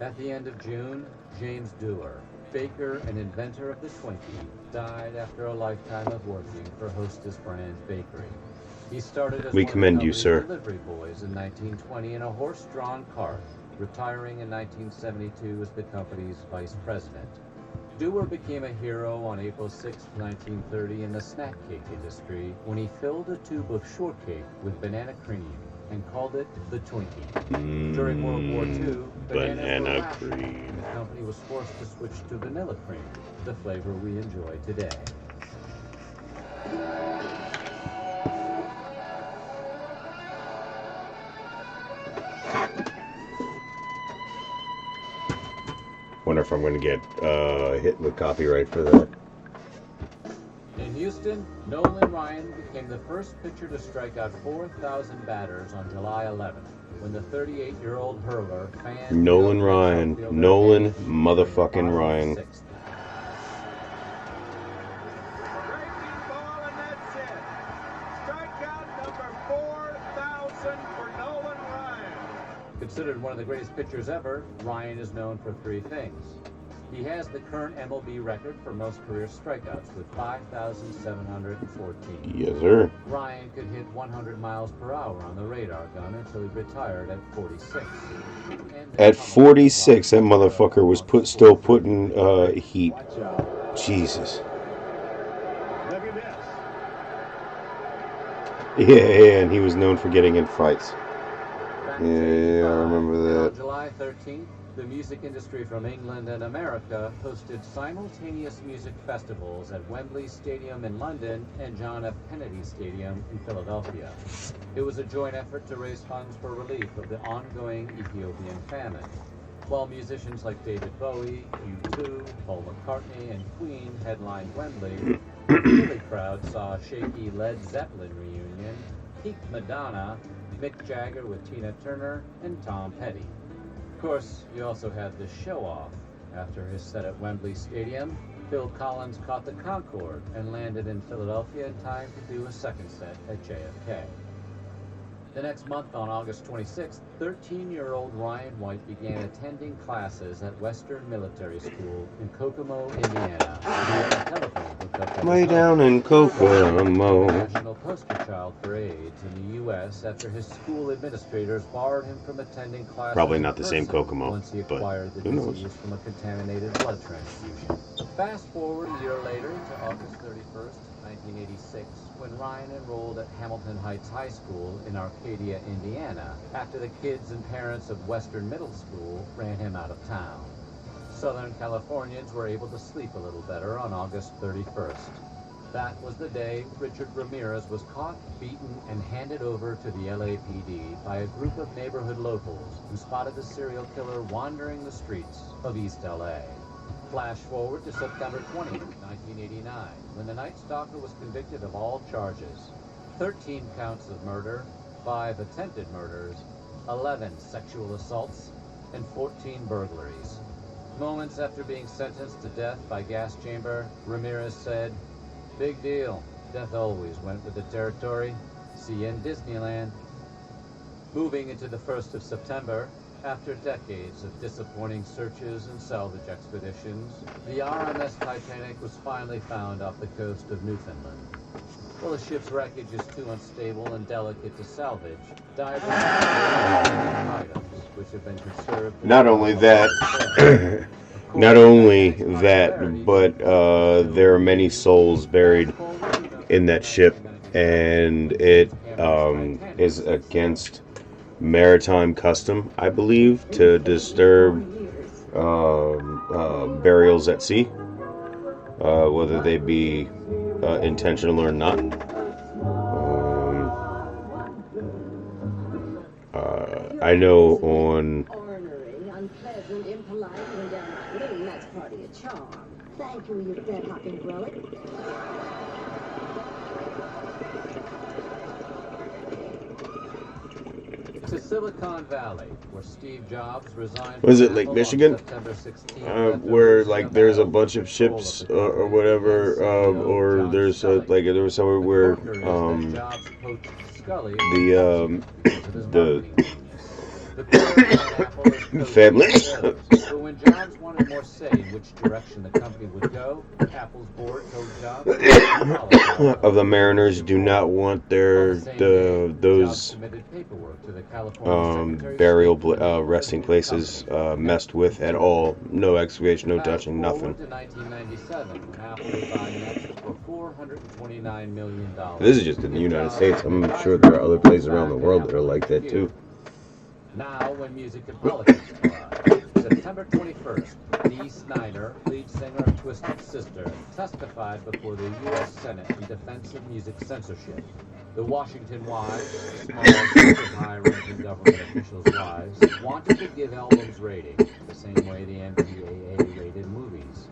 At the end of June, James Dewar, baker and inventor of the Twinkie, died after a lifetime of working for Hostess Brands Bakery. He started as We one of commend the you, company's sir. delivery boys in 1920 in a horse-drawn cart, retiring in 1972 as the company's vice president. Dewar became a hero on April 6, 1930 in the snack cake industry when he filled a tube of shortcake with banana cream, and called it the Twinkie. During World War II, Banana were rationed, cream. and the company was forced to switch to vanilla cream, the flavor we enjoy today. Wonder if I'm going to get hit with copyright for that. In Houston, Nolan Ryan became the first pitcher to strike out 4,000 batters on July 11th, when the 38-year-old hurler fanned Nolan Ryan. Nolan motherfucking Ryan. Sixth. Breaking ball, and that's it. Strikeout number 4,000 for Nolan Ryan. Considered one of the greatest pitchers ever, Ryan is known for three things. He has the current MLB record for most career strikeouts with 5,714. Yes, sir. Ryan could hit 100 miles per hour on the radar gun until he retired at 46. At 46, that motherfucker was still putting heat. Jesus. Look at this. Yeah, and he was known for getting in fights. Yeah, I remember that. On July 13th, the music industry from England and America hosted simultaneous music festivals at Wembley Stadium in London and John F. Kennedy Stadium in Philadelphia. It was a joint effort to raise funds for relief of the ongoing Ethiopian famine. While musicians like David Bowie, U2, Paul McCartney, and Queen headlined Wembley, the Philly crowd saw a shaky Led Zeppelin reunion, peaked Madonna, Mick Jagger with Tina Turner, and Tom Petty. Of course, you also had the show-off. After his set at Wembley Stadium, Phil Collins caught the Concorde and landed in Philadelphia in time to do a second set at JFK. The next month, on August 26th, 13-year-old Ryan White began attending classes at Western Military School in Kokomo, Indiana. Way down in Kokomo. National poster child for AIDS in the U.S. after his school administrators barred him from attending classes. Probably not the same person Kokomo, once he but acquired the who knows? disease from a contaminated blood transfusion. Fast forward a year later to August 31st, 1986, when Ryan enrolled at Hamilton Heights High School in Arcadia, Indiana, after the kids and parents of Western Middle School ran him out of town. Southern Californians were able to sleep a little better on August 31st. That was the day Richard Ramirez was caught, beaten, and handed over to the LAPD by a group of neighborhood locals who spotted the serial killer wandering the streets of East LA. Flash forward to September 20th, 1989, when the Night Stalker was convicted of all charges. 13 counts of murder, 5 attempted murders, 11 sexual assaults, and 14 burglaries. Moments after being sentenced to death by gas chamber, Ramirez said, "Big deal. Death always went with the territory. See you in Disneyland." Moving into the 1st of September, after decades of disappointing searches and salvage expeditions, the RMS Titanic was finally found off the coast of Newfoundland. While the ship's wreckage is too unstable and delicate to salvage, divers have items which have been conserved. Not only that, but there are many souls buried in that ship, and it is against maritime custom, I believe, to disturb burials at sea, whether they be intentional or not. I know on Ornery, unpleasant, impolite, and downright that's part of your charm. Thank you, you bed-hopping relic. To Silicon Valley, where Steve Jobs resigned. Was it from Lake Apple on Michigan? September 16th, Where like there's a bunch of ships or whatever, or there's like there was somewhere where The parent Apple is Coke Family. But when Jobs wanted more say in which direction the company would go, Apple's board told Jobs Of the Mariners do not want those burial resting places messed with at all. No excavation, no touching, nothing. To 1997, Apple would buy Next for $429 million. This is just in the United States. I'm sure there are other places around the world that are like that too. Now, when music and politics collide, September 21st, Dee Snider, lead singer of Twisted Sister, testified before the U.S. Senate in defense of music censorship. The Washington wives, small, super high-ranking government officials' wives, wanted to give albums ratings the same way the MPAA rated movies.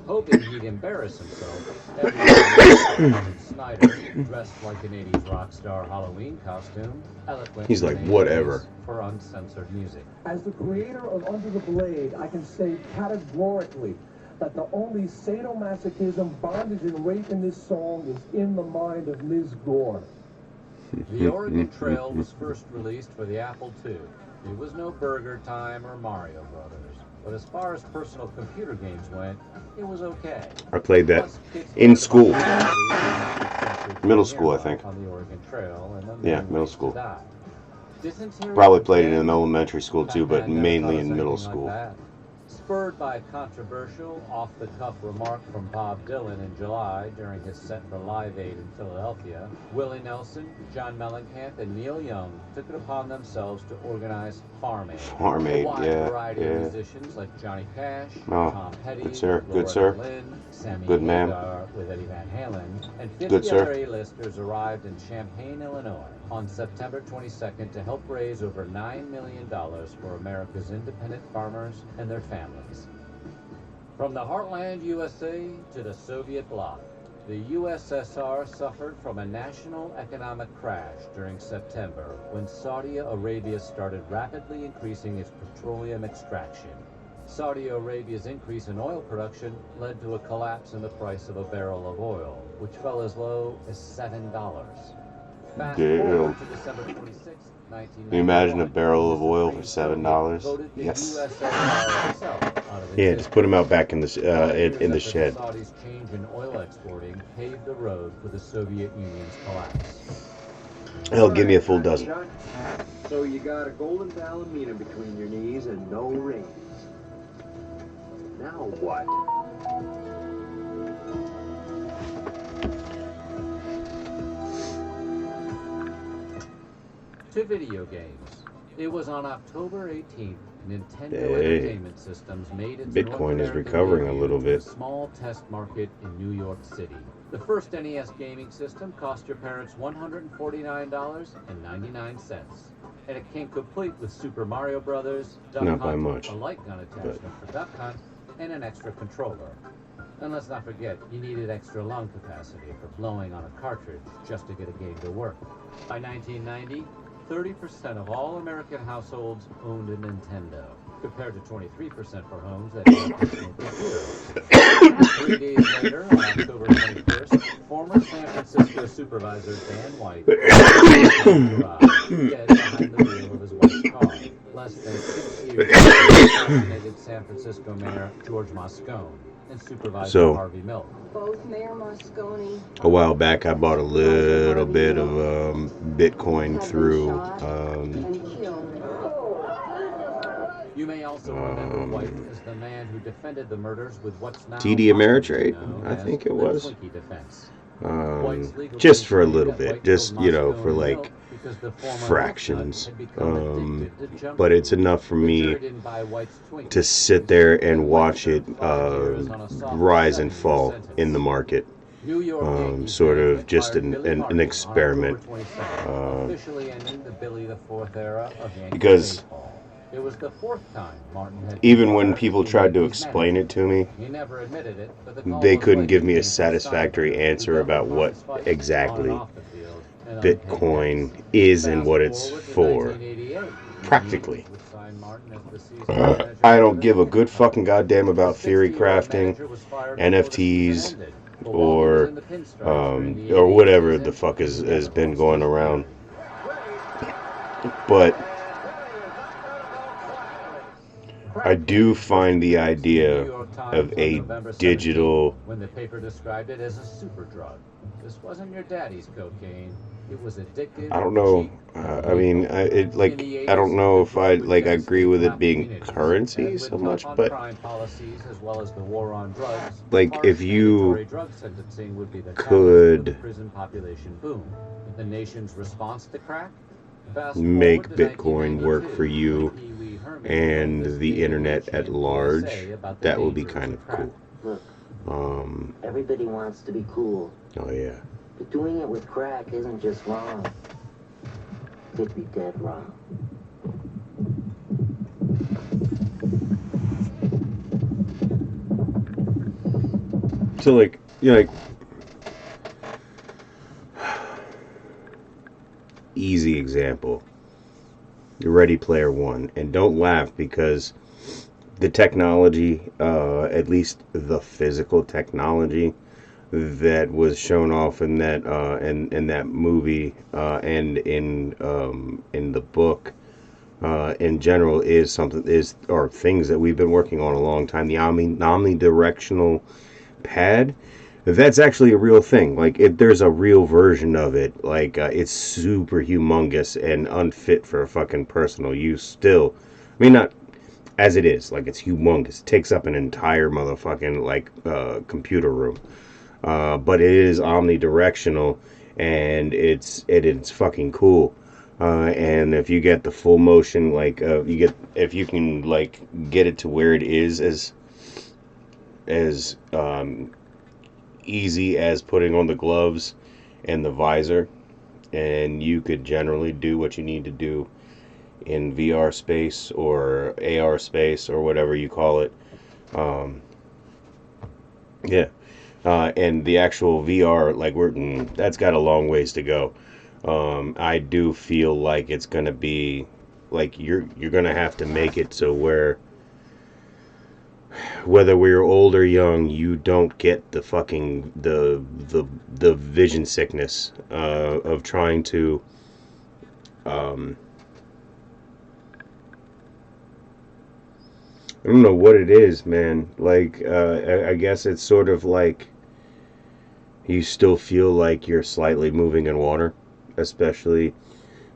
Hoping he'd embarrass himself, everyone Snyder, dressed like an 80's rock star Halloween costume, eloquently He's like, whatever. For uncensored music. As the creator of Under the Blade, I can say categorically that the only sadomasochism, bondage, and rape in this song is in the mind of Ms. Gore. The Oregon Trail was first released for the Apple II. It was no Burger Time or Mario Brothers. But as far as personal computer games went, it was okay. I played that in school. Middle school, I think. On the Oregon Trail, and yeah, middle school. Dysentery Probably played it in elementary school too, but mainly in middle school. Spurred by a controversial, off-the-cuff remark from Bob Dylan in July during his set for Live Aid in Philadelphia, Willie Nelson, John Mellencamp, and Neil Young took it upon themselves to organize Farm Aid. Farm Aid, a wide yeah, variety of musicians like Johnny Cash, oh, Tom Petty, good sir, Laura good sir, Lynn, Sammy good man, Hagar with Eddie Van Halen, and 50 good sir. other A-listers arrived in Champaign, Illinois on September 22nd to help raise over $9 million for America's independent farmers and their families. From the heartland USA to the Soviet bloc, the USSR suffered from a national economic crash during September when Saudi Arabia started rapidly increasing its petroleum extraction. Saudi Arabia's increase in oil production led to a collapse in the price of a barrel of oil, which fell as low as $7. Fast forward to December 26, Can you imagine a barrel of oil for $7? Yes. Yeah, just put them out back in the shed. Saudi's change in oil exporting paved the road for the Soviet Union's collapse. Hell, give me a full dozen. So you got a golden ballerina between your knees and no rings. Now what? To video games. It was on October 18th, Nintendo Entertainment Systems made its Bitcoin is recovering a little bit. Small test market in New York City. The first NES gaming system cost your parents $149.99, and it came complete with Super Mario Brothers, Duck Not by Hunt, much, a light gun attachment for Duck Hunt, and an extra controller. And let's not forget, you needed extra lung capacity for blowing on a cartridge just to get a game to work. By 1990, 30% of all American households owned a Nintendo, compared to 23% for homes that had a personal computer. 3 days later, on October 21st, former San Francisco supervisor Dan White dead behind the wheel of his wife's car. Less than 6 years after assassinated San Francisco Mayor George Moscone and Supervisor Harvey Milk. Both Mayor Moscone. A while back, I bought a little bit of Bitcoin through. You may also remember White as the man who defended the murders with what's now TD Ameritrade, I think it was. Just for a little bit, just for like fractions. But it's enough for me to sit there and watch it rise and fall in the market. Sort of just an experiment. Because it was the fourth time Martin had even when people tried to explain it to me, they couldn't give me a satisfactory answer about what exactly Bitcoin is and what it's for. Practically. I don't give a good fucking goddamn about theory crafting, NFTs, or whatever the fuck has been going around. But I do find the idea New York Times of on a November 17th, digital. when the paper described it as a super drug. This wasn't your daddy's cocaine. It was addictive. I don't know. cheap, I mean, In the I don't 80s, know the if I drug would agree devastate with it half being communities. currency And so with much, tough on but crime policies as well as the war on drugs, like harsh if you mandatory drug sentencing would be the catalyst for the could prison population boom. The nation's response to crack? Fast make forward to Bitcoin work 1992, for you when Pee Wee Herman and wrote this the big internet at HM large, PSA about the that would be dangers kind of crack. cool. Look, everybody wants to be cool, Oh yeah. but doing it with crack isn't just wrong. It'd be dead wrong. So like, you know, like easy example. Ready Player One, and don't laugh because the technology, at least the physical technology that was shown off in that in that movie and in the book in general is things that we've been working on a long time. The omnidirectional pad, that's actually a real thing. Like there's a real version of it. Like it's super humongous and unfit for fucking personal use still. I mean, not as it is. Like it's humongous. It takes up an entire motherfucking computer room. But it is omnidirectional and it's fucking cool. And if you get the full motion, if you can get it to where it is as easy as putting on the gloves and the visor, and you could generally do what you need to do in VR space or AR space or whatever you call it. And the actual VR, that's got a long ways to go. I do feel like it's gonna be you're gonna have to make it so whether we're old or young, you don't get the fucking the vision sickness of trying to I don't know what it is, man. I guess it's sort of like you still feel like you're slightly moving in water, especially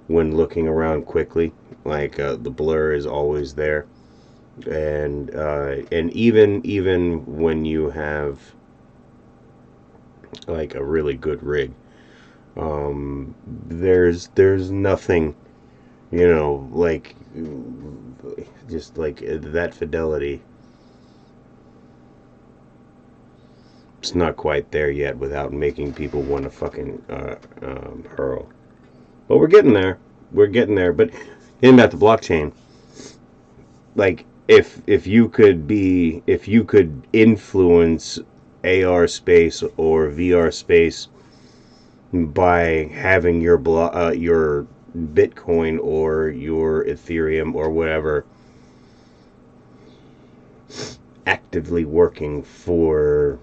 when looking around quickly. The blur is always there. And even when you have a really good rig, there's nothing, just that fidelity. It's not quite there yet without making people want to fucking hurl. But we're getting there. But getting back to blockchain, if you could influence AR space or VR space by having your Bitcoin or your Ethereum or whatever actively working for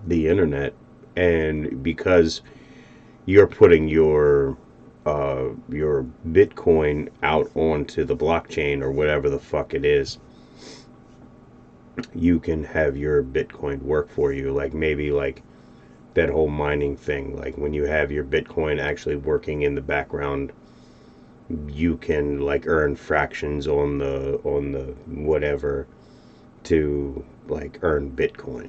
the internet, and because you're putting your Bitcoin out onto the blockchain or whatever the fuck it is, you can have your Bitcoin work for you. Maybe that whole mining thing, when you have your Bitcoin actually working in the background, you can earn fractions on the whatever to earn Bitcoin.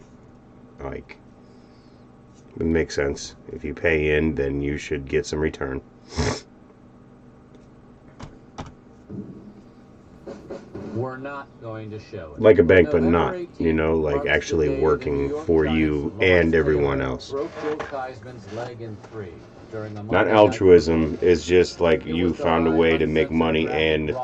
It makes sense. If you pay in, then you should get some return. We're not going to show it. Like a bank, but not, actually working for you and everyone else. Broke Joe Theismann's leg in three during a Not altruism, it's just you found a way to make money and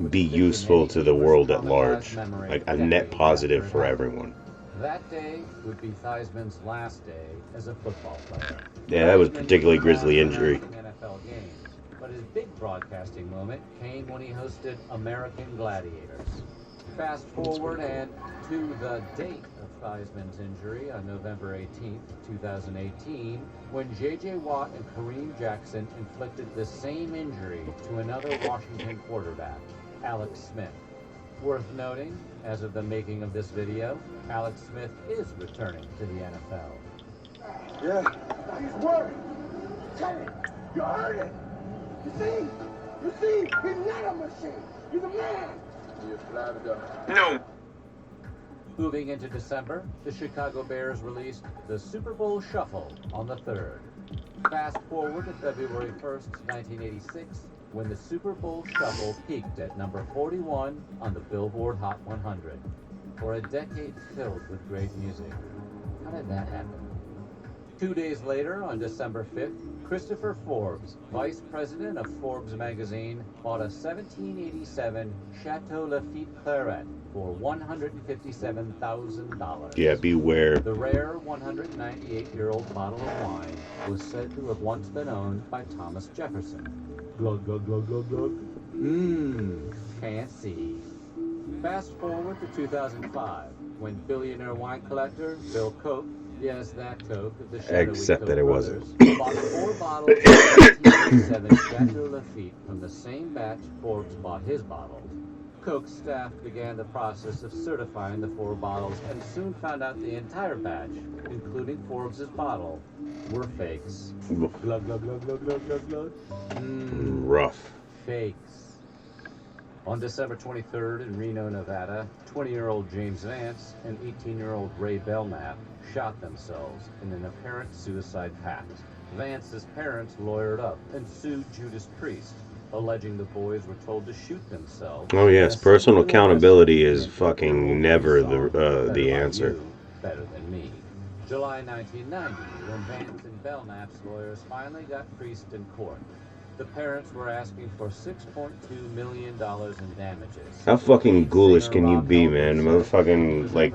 be useful to the world at large. A net positive for everyone. That day would be Theismann's last day as a football player. Yeah, that was a particularly grisly injury. NFL games, but his big broadcasting moment came when he hosted American Gladiators. Fast forward and to the date of Theismann's injury on November 18th, 2018, when J.J. Watt and Kareem Jackson inflicted the same injury to another Washington quarterback. Alex Smith. Worth noting, as of the making of this video, Alex Smith is returning to the NFL. Yeah. He's worried. Tell it. You heard it. You see? He's not a machine. He's a man. You're flattered up. No. Moving into December, the Chicago Bears released the Super Bowl Shuffle on the 3rd. Fast forward to February 1st, 1986, when the Super Bowl Shuffle peaked at number 41 on the Billboard Hot 100. For a decade filled with great music. How did that happen? 2 days later, on December 5th, Christopher Forbes, vice president of Forbes magazine, bought a 1787 Chateau Lafite Claret for $157,000. Yeah, beware. The rare 198-year-old bottle of wine was said to have once been owned by Thomas Jefferson. Glug, glug, glug, glug, glug. Can't see. Fast forward to 2005, when billionaire wine collector Bill Koch, yes, that Koch, the shadowy Except Koch that it brothers, wasn't. bought 4 bottles of 1987 Chateau Lafite from the same batch Forbes bought his bottles. Koch's staff began the process of certifying the 4 bottles and soon found out the entire batch, including Forbes' bottle, were fakes. Glug, glug, glug, glug, glug, glug, glug. Rough. Fakes. On December 23rd in Reno, Nevada, 20-year-old James Vance and 18-year-old Ray Belknap shot themselves in an apparent suicide pact. Vance's parents lawyered up and sued Judas Priest, alleging the boys were told to shoot themselves. Oh yes, personal accountability is fucking never the answer. Better than me. July 1990, when Vance and Belknap's lawyers finally got Priest in court. The parents were asking for $6.2 million in damages. How fucking ghoulish can you be, man? Motherfucking, like,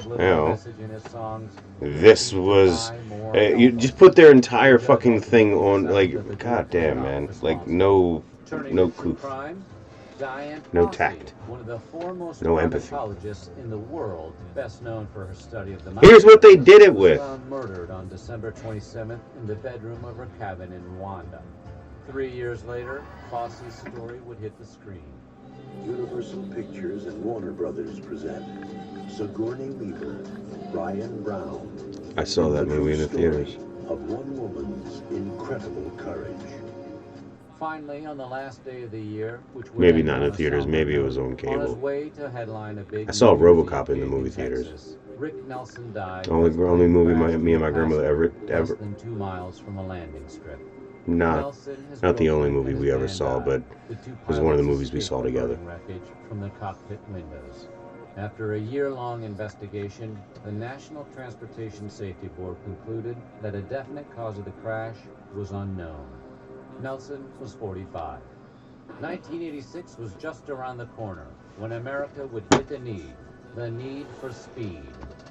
you know, this was, you just put their entire fucking thing on, like, goddamn, man. Like, no coof. No tact. One of the foremost no empathy. In the world, best known for her study of the Here's what they did it with. Murdered on December 27th in the bedroom of her cabin in Rwanda. 3 years later, Fosse's story would hit the screen. Universal Pictures and Warner Brothers present Sigourney Weaver, Ryan Brown. I saw that movie in the theaters. Of one woman's incredible courage. Finally, on the last day of the year, which maybe not in the theaters, maybe it was on cable. On his way to headline a big I saw RoboCop in the movie theaters. Rick Nelson died. Only movie me and my grandmother ever. Less than 2 miles from a landing strip. Not the only movie we ever saw, but it was one of the movies we saw together. Wreckage from the cockpit windows. After a year-long investigation, the National Transportation Safety Board concluded that a definite cause of the crash was unknown. Nelson was 45. 1986 was just around the corner when America would hit the need for speed.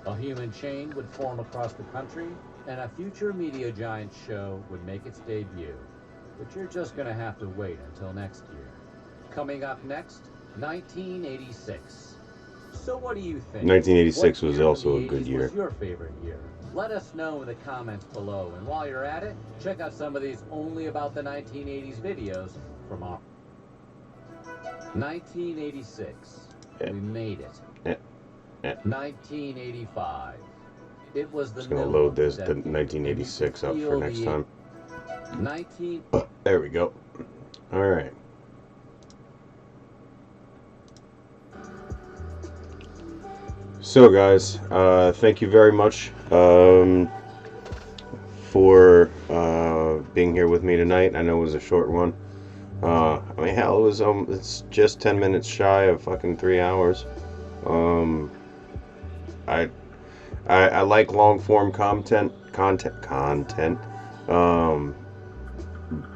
A human chain would form across the country, and a future media giant show would make its debut. But you're just gonna have to wait until next year. Coming up next, 1986. So what do you think? 1986 was also a good year. What's your favorite year? Let us know in the comments below. And while you're at it, check out some of these only about the 1980s videos from our 1986. We made it. 1985. It was the just gonna load the 1986 up for next time. There we go. All right. So guys, thank you very much for being here with me tonight. I know it was a short one. I mean, hell, it was it's just 10 minutes shy of fucking 3 hours. I like long form content.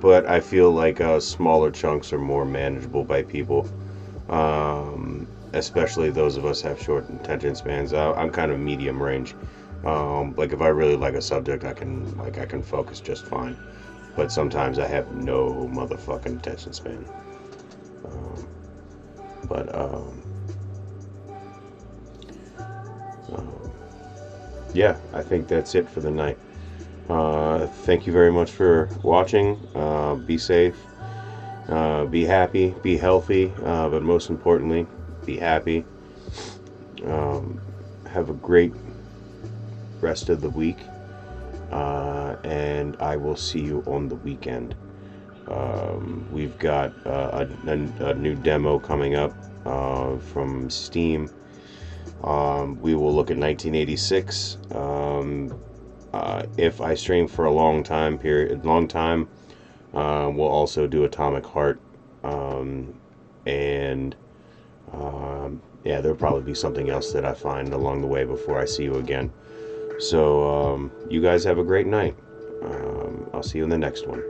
But I feel like smaller chunks are more manageable by people. Especially those of us have short attention spans. I'm kind of medium range. Like if I really like a subject, I can focus just fine. But sometimes I have no motherfucking attention span. Yeah, I think that's it for the night. Thank you very much for watching. Be safe. Be happy, be healthy, but most importantly, be happy. Have a great rest of the week, and I will see you on the weekend. We've got a new demo coming up from Steam. We will look at 1986. If I stream for a long time, we'll also do Atomic Heart, and yeah, there'll probably be something else that I find along the way before I see you again. So you guys have a great night. I'll see you in the next one.